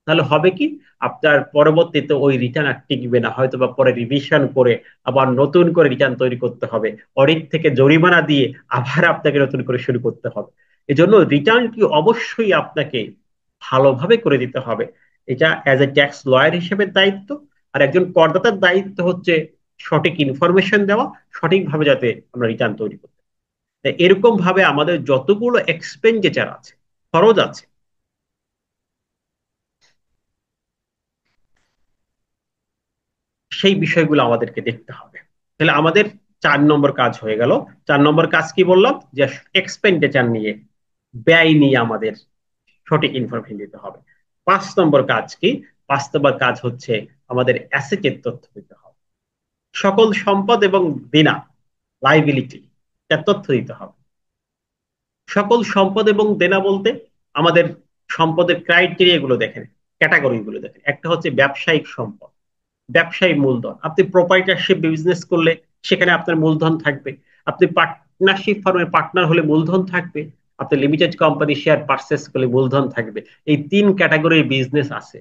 তাহলে হবে কি, আপনার পরবর্তীতে ওই রিটার্ন আর টিকবে না, হয়তো বা পরে রিভিশন করে আবার নতুন করে রিটার্ন তৈরি করতে হবে, অডিট থেকে জরিমানা দিয়ে আবার আপনাকে নতুন করে শুরু করতে হবে। এজন্য রিটার্নটি অবশ্যই আপনাকে ভালোভাবে করে দিতে হবে। এটা অ্যাজ এ ট্যাক্স লয়ার হিসেবে দায়িত্ব। আর একজন করদাতার দায়িত্ব হচ্ছে সঠিক ইনফরমেশন দেওয়া, সঠিকভাবে যাতে আমরা রিটার্ন তৈরি করতে পারি। তাই এরকম ভাবে আমাদের যতগুলো এক্সপেন্ডিচার আছে, খরচ আছে, সেই বিষয়গুলো আমাদেরকে দেখতে হবে। তাহলে আমাদের 4 নম্বর কাজ হয়ে গেল। 4 নম্বর কাজ কি বললাম, যে এক্সপেন্ডিচার নিয়ে, ব্যয় নিয়ে আমাদের সঠিক ইনফরমেশন দিতে হবে। 5 নম্বর কাজ কি? 5 নম্বর কাজ হচ্ছে আমাদের অ্যাসেটের তথ্য দিতে হবে। সকল সম্পদ এবং দেনা, লাইবিলিটি, তার তথ্য দিতে হবে। সকল সম্পদ এবং দেনা বলতে আমাদের সম্পদের ক্রাইটেরিয়া গুলো দেখেন, ক্যাটাগরি গুলো দেখেন। একটা হচ্ছে ব্যবসায়িক সম্পদ, ব্যবসায়ী মূলধন। আপনি প্রোপাইটারশিপ বিজনেস করলে সেখানে আপনার মূলধন থাকবে। আপনি পার্টনারশিপ ফার্মের পার্টনার হলে মূলধন থাকবে। আপনি লিমিটেড কোম্পানি শেয়ার পারচেস করলে মূলধন থাকবে। এই 3 ক্যাটাগরির বিজনেস আছে।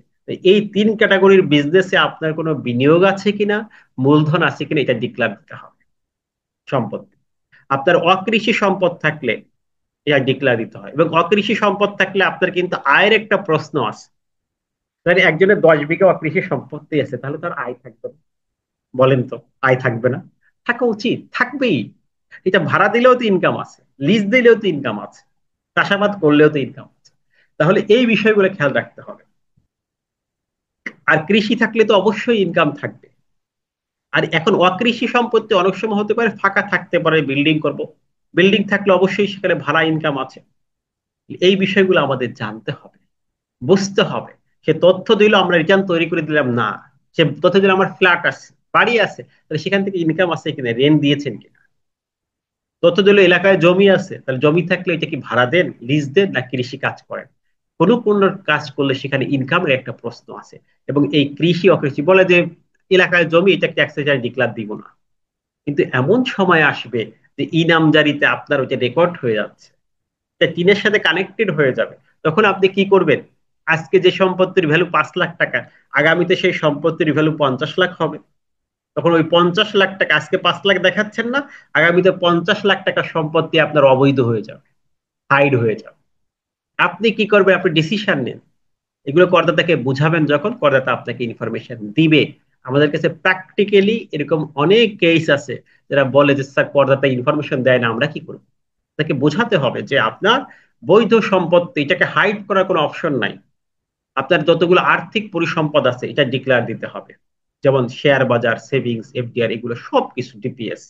এই 3 ক্যাটাগরির বিজনেসে আপনার কোনো বিনিয়োগ আছে কিনা, মূলধন আছে কিনা, এটা ডিক্লার দিতে হবে। সম্পত্তি, আপনার অকৃষি সম্পদ থাকলে এটা ডিক্লার দিতে হয়। এবং অকৃষি সম্পদ থাকলে আপনার কিন্তু আয়ের একটা প্রশ্ন আছে। মানে একজনের 10 বিঘা অকৃষি সম্পত্তি আছে, তাহলে তার আয় থাকবে না? বলেন তো, আয় থাকবে না? থাকা উচিত, থাকবেই। এটা ভাড়া দিলেও তো ইনকাম আছে, লিজ দিলেও তো ইনকাম আছে, চাষাবাদ করলেও তো ইনকাম আছে। তাহলে এই বিষয়গুলো খেয়াল রাখতে হবে। আর কৃষি থাকলে তো অবশ্যই ইনকাম থাকবে। আর এখন অকৃষি সম্পত্তি অনেক সময় হতে পারে ফাঁকা থাকতে পারে, বিল্ডিং করব, বিল্ডিং থাকলে অবশ্যই সেখানে ভাড়া ইনকাম আছে। এই বিষয়গুলো আমাদের জানতে হবে, বুঝতে হবে। সে তথ্য দিল, আমরা রিটার্ন তৈরি করে দিলাম না। সে তথ্য দিল আমার ফ্ল্যাট আছে, বাড়ি আছে, তাহলে সেখান থেকে ইনকাম আছে কিনা, রেন্ট দিয়েছেন কিনা। তথ্য দিল এলাকায় জমি আছে, তাহলে জমি থাকলে এটা কি ভাড়া দেন, লিজ দেন, না কৃষি কাজ করেন। কোনো কোন কাজ করলে সেখানে ইনকামের একটা প্রশ্ন আছে। এবং এই কৃষি অকৃষি বলে যে এলাকায় জমি, এটা ট্যাক্স ডিক্লার দিব না। কিন্তু এমন সময় আসবে যে ই নামজারিতে আপনার ওইটা রেকর্ড হয়ে যাচ্ছে, এটা টিনের সাথে কানেক্টেড হয়ে যাবে। তখন আপনি কি করবেন? আজকে যে সম্পত্তির ভ্যালু 5 লাখ টাকা, আগামীতে সেই সম্পত্তির ভ্যালু 50 লাখ হবে। তখন ওই 50 লাখ টাকা, আজকে 5 লাখ দেখাচ্ছেন না, আগামীতে 50 লাখ টাকা সম্পত্তি আপনার অবৈধ হয়ে যাবে, হাইড হয়ে যাবে। আপনি কি করবেন? আপনি ডিসিশন নেন। এগুলো করদাতাকে বুঝাবেন, যখন করদাতা আপনাকে ইনফরমেশন দিবে। আমাদের কাছে প্র্যাকটিক্যালি এরকম অনেক কেস আছে, যারা বলে যে স্যার করদাতা ইনফরমেশন দেয় না, আমরা কি করব? তাকে বোঝাতে হবে যে আপনার বৈধ সম্পত্তি, এটাকে হাইড করার কোনো অপশন নাই। আপনার যতগুলো আর্থিক পরিসম্পদ আছে এটা ডিক্লেয়ার দিতে হবে। যেমন শেয়ার বাজার, সেভিংস, এফডিআর, এগুলো সবকিছু, ডিপিএস,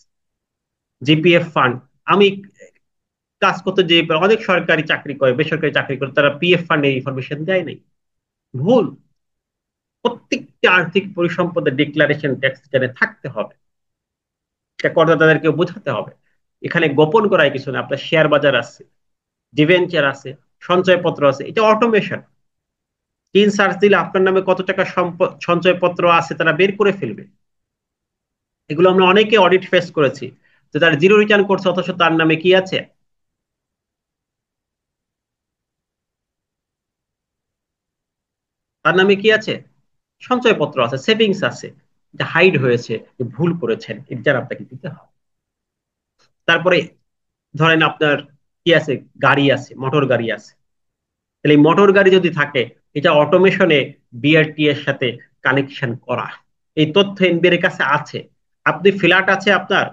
জিপিএফ ফান্ড। আমি কাজ করতে যে অনেক সরকারি চাকরি করে, বেসরকারি চাকরি করে, তারা পিএফ ফান্ডের ইনফরমেশন দেয় নাই। ভুল। প্রত্যেকটা আর্থিক পরিসম্পদের ডিক্লারেশন ট্যাক্স রিটার্নে থাকতে হবে। এটা করদাতাদেরকে বোঝাতে হবে। এখানে গোপন করার কিছু না। আপনার শেয়ার বাজার আছে, ডিভেঞ্চার আছে, সঞ্চয়পত্র আছে, এটা অটোমেশন। তিন সার্চ দিলে আপনার নামে কত টাকা সঞ্চয়পত্র আছে তারা বের করে ফেলবে। এগুলো আমরা অনেকে অডিট ফেস করেছি, যে তার জিরো রিটার্ন করছে অথচ তার নামে কি আছে, তার নামে কি আছে, সঞ্চয়পত্র আছে, সেভিংস আছে। এটা হাইড হয়েছে, ভুল করেছেন, এটার আপনাকে দিতে হবে। তারপরে ধরেন আপনার কি আছে, গাড়ি আছে, মোটর গাড়ি আছে। তাহলে এই মোটর গাড়ি যদি থাকে, এটা অটোমেশনে বিআরটি এর সাথে কানেকশন করা। এই তথ্য এনবিআর এর কাছে আছে। আপনি ফ্ল্যাট আছে আপনার,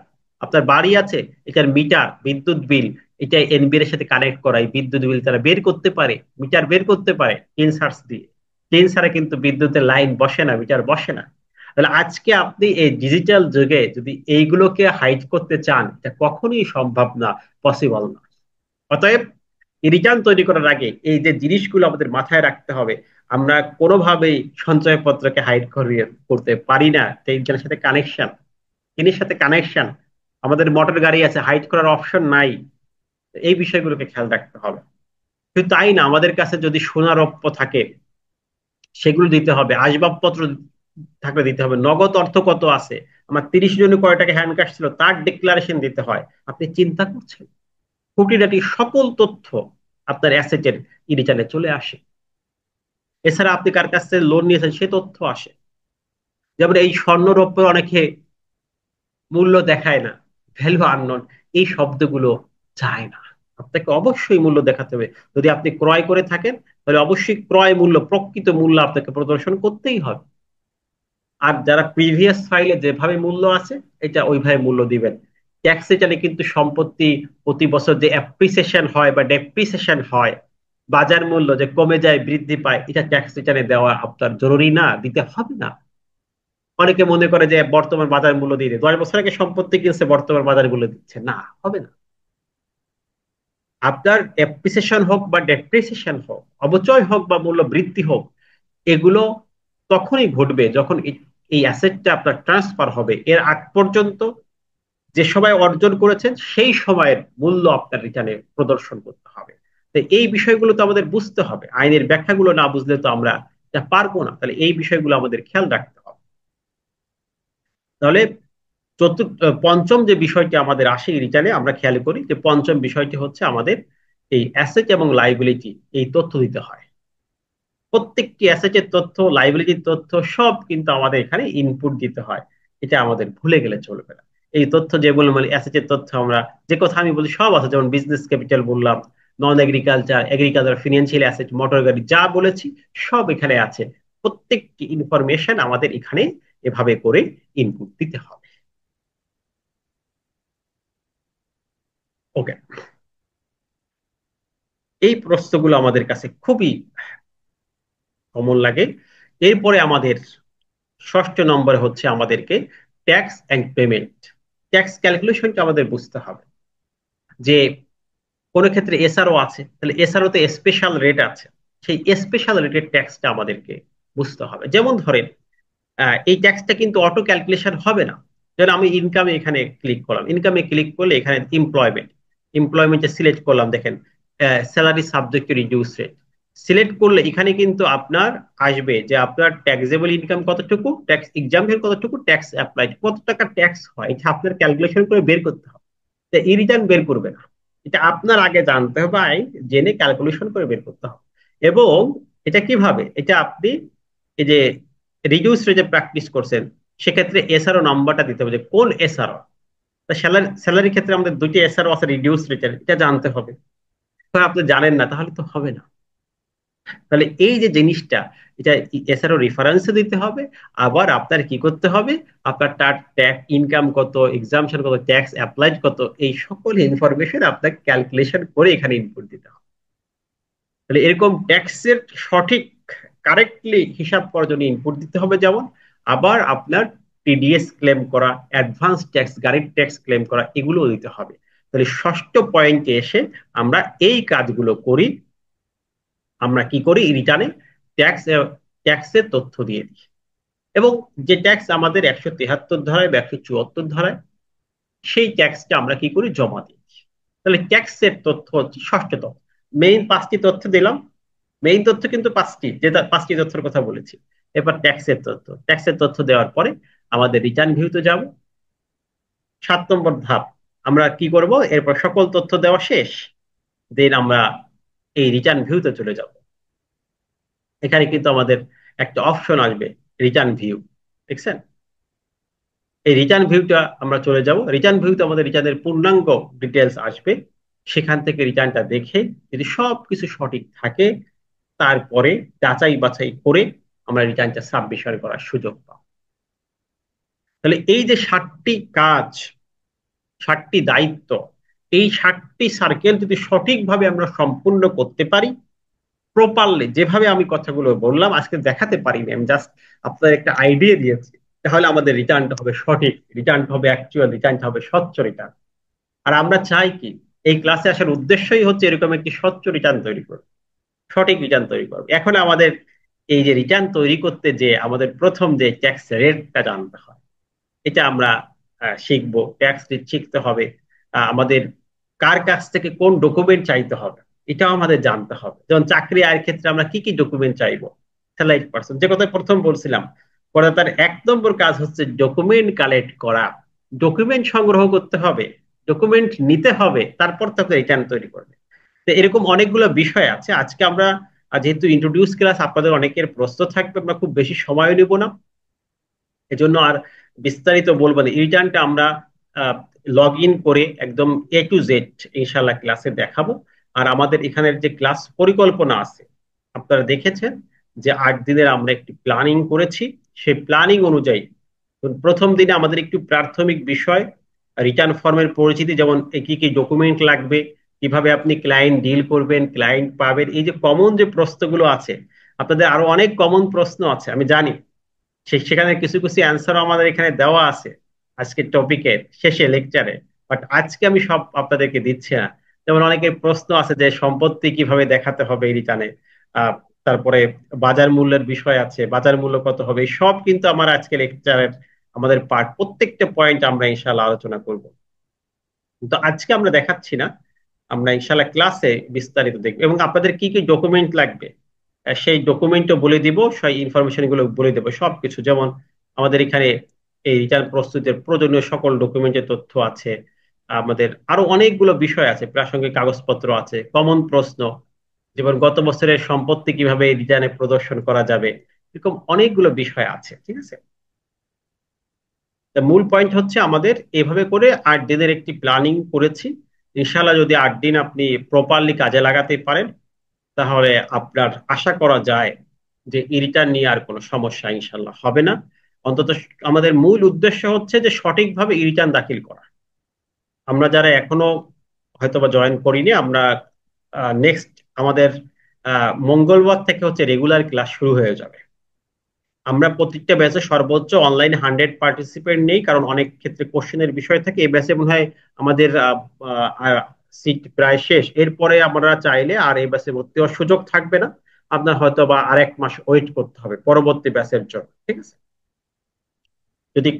আপনার বাড়ি আছে, এটার মিটার, বিদ্যুৎ বিল, এটা এনবিআর এর সাথে কানেক্ট করা। এই বিদ্যুৎ বিল তারা বের করতে পারে, মিটার বের করতে পারে টেন সার্চ দিয়ে। টেন ছাড়া কিন্তু বিদ্যুতের লাইন বসে না, মিটার বসে না। তাহলে আজকে আপনি এই ডিজিটাল যুগে যদি এইগুলোকে হাইড করতে চান, এটা কখনোই সম্ভব না, পসিবল না। অতএব রিটার্ন তৈরি করার আগে এই যে জিনিসগুলো আমাদের মাথায় রাখতে হবে। আমরা কোনোভাবেই সঞ্চয়পত্রকে হাইড করিয়ে করতে পারি না। টেনশনের সাথে কানেকশন, জিনিস সাথে কানেকশন। আমাদের মোটর গাড়ি আছে, হাইড করার অপশন নাই। এই বিষয়গুলোকে খেয়াল রাখতে হবে। শুধু তাই না, আমাদের কাছে যদি সোনা রৌপ্য থাকে সেগুলো দিতে হবে, আসবাবপত্র থাকলে দিতে হবে, নগদ অর্থ কত আছে, আমার 30 জনে কয় টাকা হ্যান্ড ক্যাশ ছিল তার ডিক্লারেশন দিতে হয়। আপনি চিন্তা করছেন, খুঁটিনাটি সকল তথ্য আপনার অ্যাসেটের ই রিটার্নে চলে আসে। এছাড়া আপনি কার কাছ থেকে লোন নিয়েছেন সে তথ্য আসে। যেমন এই স্বর্ণ রৌপ্যের অনেকে মূল্য দেখায় না, ভ্যালু আননোন, এই শব্দগুলো যায় না। আপনাকে অবশ্যই মূল্য দেখাতে হবে। যদি আপনি ক্রয় করে থাকেন, তাহলে অবশ্যই ক্রয় মূল্য, প্রকৃত মূল্য আপনাকে প্রদর্শন করতেই হবে। আর যারা প্রিভিয়াস ফাইলে যেভাবে মূল্য আছে, এটা ওইভাবে মূল্য দিবেন। ট্যাক্স রিটার্নে কিন্তু সম্পত্তি প্রতি বছর যে অ্যাপ্রিসিয়েশন হয় বা ডেপ্রিসিয়েশন হয়, বাজার মূল্য যে কমে যায় বৃদ্ধি পায়, এটা ট্যাক্স রিটার্নে দেওয়া আপনার জরুরি না, দিতে হবে না। অনেকে মনে করে যে বর্তমান বাজার মূল্য দিয়ে দেয়, 10 বছর আগে সম্পত্তি কিনছে বর্তমান বাজার মূল্য দিচ্ছে না, হবে না। আপনার অ্যাপ্রিসিয়েশন হোক বা ডেপ্রিসিয়েশন হোক, অবচয় হোক বা মূল্য বৃদ্ধি হোক, এগুলো তখনই ঘটবে যখন এই অ্যাসেটটা আপনার ট্রান্সফার হবে। এর আগ পর্যন্ত যে সময় অর্জন করেছেন সেই সময়ের মূল্য আপনার রিটার্নে প্রদর্শন করতে হবে। তো এই বিষয়গুলো তো আমাদের বুঝতে হবে, আইনের ব্যাখ্যাগুলো না বুঝলে তো আমরা এটা পারবো না। তাহলে এই বিষয়গুলো আমাদের খেয়াল রাখতে হবে। তাহলে পঞ্চম যে বিষয়টি আমাদের আসে রিটার্নে, আমরা খেয়াল করি যে পঞ্চম বিষয়টি হচ্ছে আমাদের এই অ্যাসেট এবং লাইবিলিটি, এই তথ্য দিতে হয়। প্রত্যেকটি অ্যাসেটের তথ্য, লাইবিলিটির তথ্য সব কিন্তু আমাদের এখানে ইনপুট দিতে হয়। এটা আমাদের ভুলে গেলে চলবে না। এই তথ্য যেগুলো মানে অ্যাসেটের তথ্য, আমরা যে কথা আমি বলি সব আছে, যেমন বিজনেস ক্যাপিটাল বললাম, নন agriculture, agriculture, financial asset, motor গাড়ি, যা বলেছি সব এখানে আছে। প্রত্যেকটি ইনফরমেশন আমাদের এখানে এভাবে করে ইনপুট দিতে হবে। ওকে, এই প্রশ্নগুলো আমাদের কাছে খুবই কমন লাগে। এরপরে আমাদের ষষ্ঠ নম্বরে হচ্ছে আমাদেরকে ট্যাক্স এন্ড পেমেন্ট। ট্যাক্স ক্যালকুলেশনটা আমাদের বুঝতে হবে যে কোনো ক্ষেত্রে এসআরও আছে, তাহলে এসআরও তে স্পেশাল রেট আছে। সেই স্পেশাল রেটের ট্যাক্সটা আমাদেরকে বুঝতে হবে। যেমন ধরেন এই ট্যাক্সটা কিন্তু অটো ক্যালকুলেশন হবে না। যেন আমি ইনকামে এখানে ক্লিক করলাম, ইনকামে ক্লিক করলে এখানে এমপ্লয়মেন্ট, এমপ্লয়মেন্টে সিলেক্ট করলাম, দেখেন salary subject to reduce rate select করলে এখানে কিন্তু আপনার আসবে যে আপনার ট্যাক্সেবল ইনকাম কতটুকু, ট্যাক্স এক্সাম্পশন কতটুকু, ট্যাক্স অ্যাপ্লাইড কত টাকা ট্যাক্স হয়, এটা আপনার ক্যালকুলেশন করে বের করতে হবে। ই রিটার্ন বের করবে না, এটা আপনার আগে জানতে হবে, আইন জেনে ক্যালকুলেশন করে বের করতে হবে। এবং এটা কিভাবে, এটা আপনি এই যে রিডিউস রেটে প্র্যাকটিস করছেন, সেক্ষেত্রে এসআরও নাম্বারটা দিতে হবে যে কোন এসআরও। স্যালারি স্যালারির ক্ষেত্রে আমাদের দুটি এসআরও আছে রিডিউস রেটের, এটা জানতে হবে। এখন আপনি জানেন না, তাহলে তো হবে না। তাহলে এই যে জিনিসটা, এটা এসআরও রেফারেন্সে দিতে হবে। আবার আপনার কি করতে হবে, আপনার তার ট্যাক্স ইনকাম কত, এক্সাম্পশন কত, ট্যাক্স অ্যাপ্লাইড কত, এই সকল ইনফরমেশন আপনাকে ক্যালকুলেশন করে এখানে ইনপুট দিতে হবে। তাহলে এরকম ট্যাক্সের সঠিক কারেক্টলি হিসাব করার জন্য ইনপুট দিতে হবে। যেমন আবার আপনার টিডিএস ক্লেম করা, অ্যাডভান্স ট্যাক্স, গাড়ির ট্যাক্স ক্লেম করা, এগুলোও দিতে হবে। তাহলে ষষ্ঠ পয়েন্টে এসে আমরা এই কাজগুলো করি। আমরা কি করি, রিটার্নে ট্যাক্স ট্যাক্সের তথ্য দিয়ে দিই, এবং যে ট্যাক্স আমাদের 173 ধারায় বা 174 ধারায়, সেই ট্যাক্সটা আমরা কি করি, জমা দিই। তাহলে ট্যাক্সের তথ্য হচ্ছে ষষ্ঠ তথ্য। মেইন 5টি তথ্য দিলাম, মেইন তথ্য কিন্তু 5টি, যে 5টি তথ্যের কথা বলেছি। এরপর ট্যাক্সের তথ্য দেওয়ার পরে আমাদের রিটার্ন ভিউতে যাব। 7 নম্বর ধাপ, আমরা কি করব, এরপর সকল তথ্য দেওয়া শেষ, দেন আমরা এই রিটার্ন ভিউতে চলে যাব। এখানে কিন্তু আমাদের একটা অপশন আসবে, রিটার্ন ভিউ, দেখছেন? এই রিটার্ন ভিউটা আমরা চলে যাব। রিটার্ন ভিউতে আমাদের রিটার্নের পূর্ণাঙ্গ ডিটেলস আসবে। সেখান থেকে রিটার্নটা দেখে যদি সবকিছু সঠিক থাকে, তারপরে যাচাই বাছাই করে আমরা রিটার্নটা সাবমিশন করার সুযোগ পাব। তাহলে এই যে 7টি কাজ, 7টি দায়িত্ব, এই 7টি সার্কেল যদি সঠিকভাবে আমরা সম্পূর্ণ করতে পারি, প্রপারলি যেভাবে আমি কথাগুলো বললাম, আজকে দেখাতে পারিনি, আমি জাস্ট আপনাদের একটা আইডিয়া দিয়েছি, তাহলে আমাদের রিটার্নটা হবে সঠিক, রিটার্নটা হবে অ্যাকচুয়াল, রিটার্নটা হবে স্বচ্ছ রিটার্ন। আর আমরা চাই কি, এই ক্লাসে আসার উদ্দেশ্যই হচ্ছে এরকম একটি স্বচ্ছ রিটার্ন তৈরি করব, সঠিক রিটার্ন তৈরি করব। এখন আমাদের এই যে রিটার্ন তৈরি করতে যে আমাদের প্রথম যে ট্যাক্স রেটটা জানতে হয়, এটা আমরা শিখবো। ট্যাক্স রেট শিখতে হবে, আমাদের কার কাছ থেকে কোন ডকুমেন্ট চাইতে হবে এটাও আমাদের জানতে হবে। যেমন চাকরি আয়ের ক্ষেত্রে আমরা কি কি ডকুমেন্ট চাইবো, স্যালারি পার্সন, যে কথা প্রথম বলছিলাম, পরে তার 1 নম্বর কাজ হচ্ছে ডকুমেন্ট কালেক্ট করা, ডকুমেন্ট সংগ্রহ করতে হবে, ডকুমেন্ট নিতে হবে, তারপর তাকে রিটার্ন তৈরি করবে। তো এরকম অনেকগুলো বিষয় আছে। আজকে আমরা যেহেতু ইন্ট্রোডিউস ক্লাস, আপনাদের অনেকের প্রশ্ন থাকবে, আমরা খুব বেশি সময় নেব না, এজন্য আর বিস্তারিত বলবো না। রিটার্নটা আমরা লগ ইন করে একদম A to Z ইনশাল্লাহ ক্লাসে দেখাবো। আর আমাদের এখানের যে ক্লাস পরিকল্পনা আছে, আপনারা দেখেছেন যে 8 দিনের আমরা একটি প্ল্যানিং করেছি। সেই প্ল্যানিং অনুযায়ী প্রথম দিনে আমাদের একটু প্রাথমিক বিষয়, রিটার্ন ফর্মের পরিচিতি, যেমন কি কি ডকুমেন্ট লাগবে, কিভাবে আপনি ক্লায়েন্ট ডিল করবেন, ক্লায়েন্ট পাবেন, এই যে কমন যে প্রশ্নগুলো আছে, আপনাদের আরো অনেক কমন প্রশ্ন আছে আমি জানি, সেখানে কিছু কিছু অ্যান্সার আমাদের এখানে দেওয়া আছে আজকের টপিকের শেষে লেকচারে, বাট আজকে আমি সব আপনাদেরকে দিচ্ছি না। যেমন অনেকের প্রশ্ন আছে যে সম্পত্তি কিভাবে দেখাতে হবে এই রিটার্নে, আহ তারপরে বাজার মূল্যের বিষয় আছে, বাজার মূল্য কত হবে, এই সব কিন্তু আমার আজকে লেকচারের আমাদের পার্ট, প্রত্যেকটা পয়েন্ট আমরা ইনশাল্লাহ আলোচনা করব। তো আজকে আমরা দেখাচ্ছি না, আমরা ইনশাল্লাহ ক্লাসে বিস্তারিত দেখবো, এবং আপনাদের কি কি ডকুমেন্ট লাগবে সেই ডকুমেন্টও বলে দিব, সেই ইনফরমেশন গুলো বলে দেবো সবকিছু। যেমন আমাদের এখানে এই রিটার্ন প্রস্তুতের প্রয়োজনীয় সকল ডকুমেন্টের তথ্য আছে, আমাদের আরো অনেকগুলো বিষয় আছে, প্রাসঙ্গিক কাগজপত্র আছে, কমন প্রশ্ন, যেমন গত বছরের সম্পত্তি কিভাবে রিটার্নে প্রদর্শন করা যাবে, এরকম অনেকগুলো বিষয় আছে, ঠিক আছে? মূল পয়েন্ট হচ্ছে আমাদের এভাবে করে 8 দিনের একটি প্ল্যানিং করেছি। ইনশাল্লাহ যদি 8 দিন আপনি প্রপারলি কাজে লাগাতে পারেন, তাহলে আপনার আশা করা যায় যে এই রিটার্ন নিয়ে আর কোনো সমস্যা ইনশাল্লাহ হবে না। অন্তত আমাদের মূল উদ্দেশ্য হচ্ছে যে সঠিকভাবে ই রিটার্ন দাখিল করা। আমরা যারা এখনো হয়তোবা জয়েন করিনি, আমরা নেক্সট আমাদের মঙ্গলবার থেকে হচ্ছে রেগুলার ক্লাস শুরু হয়ে যাবে। আমরা প্রত্যেকটা ব্যাচে সর্বোচ্চ অনলাইন 100 পার্টিসিপেন্ট নেই, কারণ অনেক ক্ষেত্রে কোশ্চেনের বিষয় থাকে। এই ব্যাচে মনে হয় আমাদের সিট প্রায় শেষ, এরপরে আমরা চাইলে আর এই ব্যাচে ভর্তি হওয়ার সুযোগ থাকবে না, আপনার হয়তো বা আরেক মাস ওয়েট করতে হবে পরবর্তী ব্যাচের জন্য, ঠিক আছে? যদি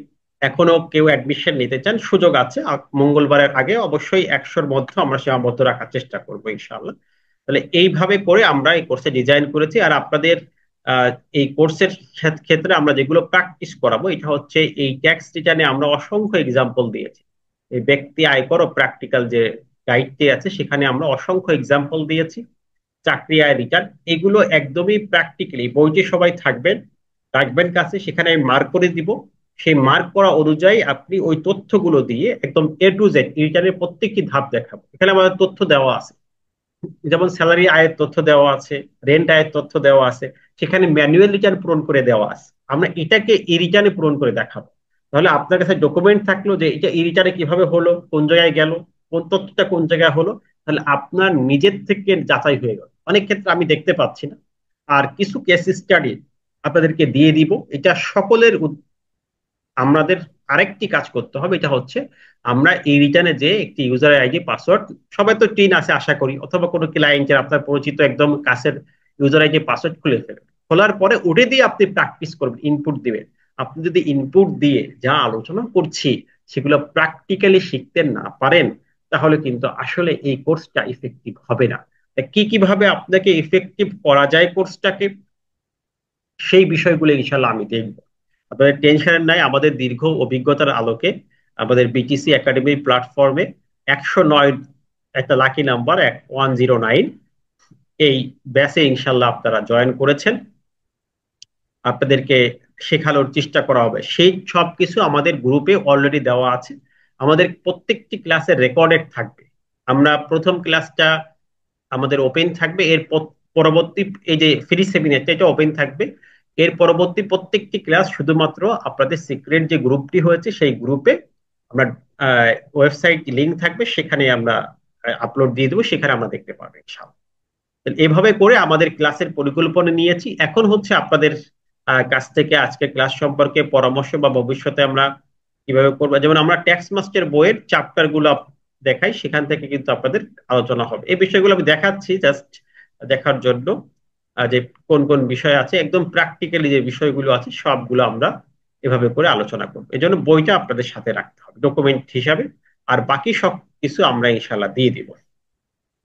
এখনো কেউ অ্যাডমিশন নিতে চান, সুযোগ আছে, মঙ্গলবারের আগে অবশ্যই 100-র মধ্যে আমরা সীমাবদ্ধ রাখার চেষ্টা করবো ইনশাআল্লাহ। তাহলে এইভাবে করে আমরা এই কোর্সে ডিজাইন করেছি। আর আপনাদের আহ, এই কোর্সের ক্ষেত্রে আমরা যেগুলো প্র্যাকটিস করাবো, এটা হচ্ছে এই ট্যাক্স রিটার্নে আমরা অসংখ্য এক্সাম্পল দিয়েছি। এই ব্যক্তি আয়কর ও প্র্যাকটিক্যাল যে গাইডটি আছে, সেখানে আমরা অসংখ্য এক্সাম্পল দিয়েছি। চাকরি আয় রিটার্ন, এগুলো একদমই প্র্যাকটিক্যালি, বইটি সবাই থাকবেন, রাখবেন কাছে, সেখানে আমি মার্ক করে দিব। সেই মার্ক করা অনুযায়ী আপনি ওই তথ্যগুলো দিয়ে একদম A to Z রিটার্নের প্রত্যেকটি ধাপ দেখাবো। এখানে আমাদের তথ্য দেওয়া আছে, যেমন স্যালারি আয়ের তথ্য দেওয়া আছে, রেন্ট আয়ের তথ্য দেওয়া আছে, সেখানে ম্যানুয়াল রিটার্ন পূরণ করে দেওয়া আছে। আমরা এটাকে ই রিটার্নে পূরণ করে দেখাবো। তাহলে আপনার কাছে ডকুমেন্ট থাকলো যে এটা ই রিটার্নে কিভাবে হলো, কোন জায়গায় গেল, কোন তথ্যটা কোন জায়গায় হলো, তাহলে আপনার নিজের থেকে যাচাই হয়ে গেল। অনেক ক্ষেত্রে আমি দেখতে পাচ্ছি না, আর কিছু কেস স্টাডি আপনাদেরকে দিয়ে দিব। এটা সকলের আমাদের আরেকটি কাজ করতে হবে, এটা হচ্ছে আমরা এই রিটার্নে যে একটি ইউজার আইডি পাসওয়ার্ড, সবাই তো টিন আছে আশা করি, অথবা কোনো ক্লায়েন্টের আপনার পরিচিত একদম কাছের ইউজার আইডি পাসওয়ার্ড খুলে ফেলবেন। খোলার পরে ওটা দিয়ে আপনি প্র্যাকটিস করবেন, ইনপুট দিবেন। আপনি যদি ইনপুট দিয়ে যা আলোচনা করছি সেগুলো প্র্যাকটিক্যালি শিখতে না পারেন, তাহলে কিন্তু আসলে এই কোর্সটা ইফেক্টিভ হবে না। কি কিভাবে আপনাকে ইফেক্টিভ করা যায় কোর্সটাকে, সেই বিষয়গুলো ইনশাল্লাহ আমি দেখব। আপনাদের টেনশনের নাই, আমাদের দীর্ঘ অভিজ্ঞতার আলোকে আমাদের বিটিসি একাডেমি প্ল্যাটফর্মে 109 একটা লাকি নাম্বার 109 এই ব্যাচে ইনশাল্লাহ আপনারা জয়েন করেছেন। আপনাদেরকে শেখানোর চেষ্টা করা হবে, সেই সব কিছু আমাদের গ্রুপে অলরেডি দেওয়া আছে। আমাদের প্রত্যেকটি ক্লাসের রেকর্ডেড থাকবে। আমরা প্রথম ক্লাসটা আমাদের ওপেন থাকবে, এর পরবর্তী এই যে ফ্রি সেমিনারটা এটা ওপেন থাকবে। এর পরবর্তী প্রত্যেকটি ক্লাস শুধুমাত্র আপনাদের সিক্রেট যে গ্রুপটি হয়েছে সেই গ্রুপে আমরা ওয়েবসাইট লিংক থাকবে, সেখানে আমরা আপলোড দিয়ে দেবো, সেখানে আমরা দেখতে পারবো ইনশাআল্লাহ। এভাবে করে আমাদের ক্লাসের পরিকল্পনা নিয়েছি। এখন হচ্ছে আপনাদের কাছ থেকে আজকে ক্লাস সম্পর্কে পরামর্শ বা ভবিষ্যতে আমরা কিভাবে করবো, যেমন আমরা ট্যাক্স মাস্টার বইয়ের চ্যাপ্টার গুলো দেখাই, সেখান থেকে কিন্তু আপনাদের আলোচনা হবে। এই বিষয়গুলো আমি দেখাচ্ছি জাস্ট দেখার জন্য, যে কোন কোন বিষয় আছে, একদম প্র্যাকটিক্যালি যে বিষয়গুলো আছে সবগুলো আমরা এভাবে করে আলোচনা করবো। এই জন্য বইটা আপনাদের সাথে রাখতে হবে ডকুমেন্ট হিসাবে, আর বাকি সব কিছু আমরা ইনশাল্লাহ দিয়ে দিব।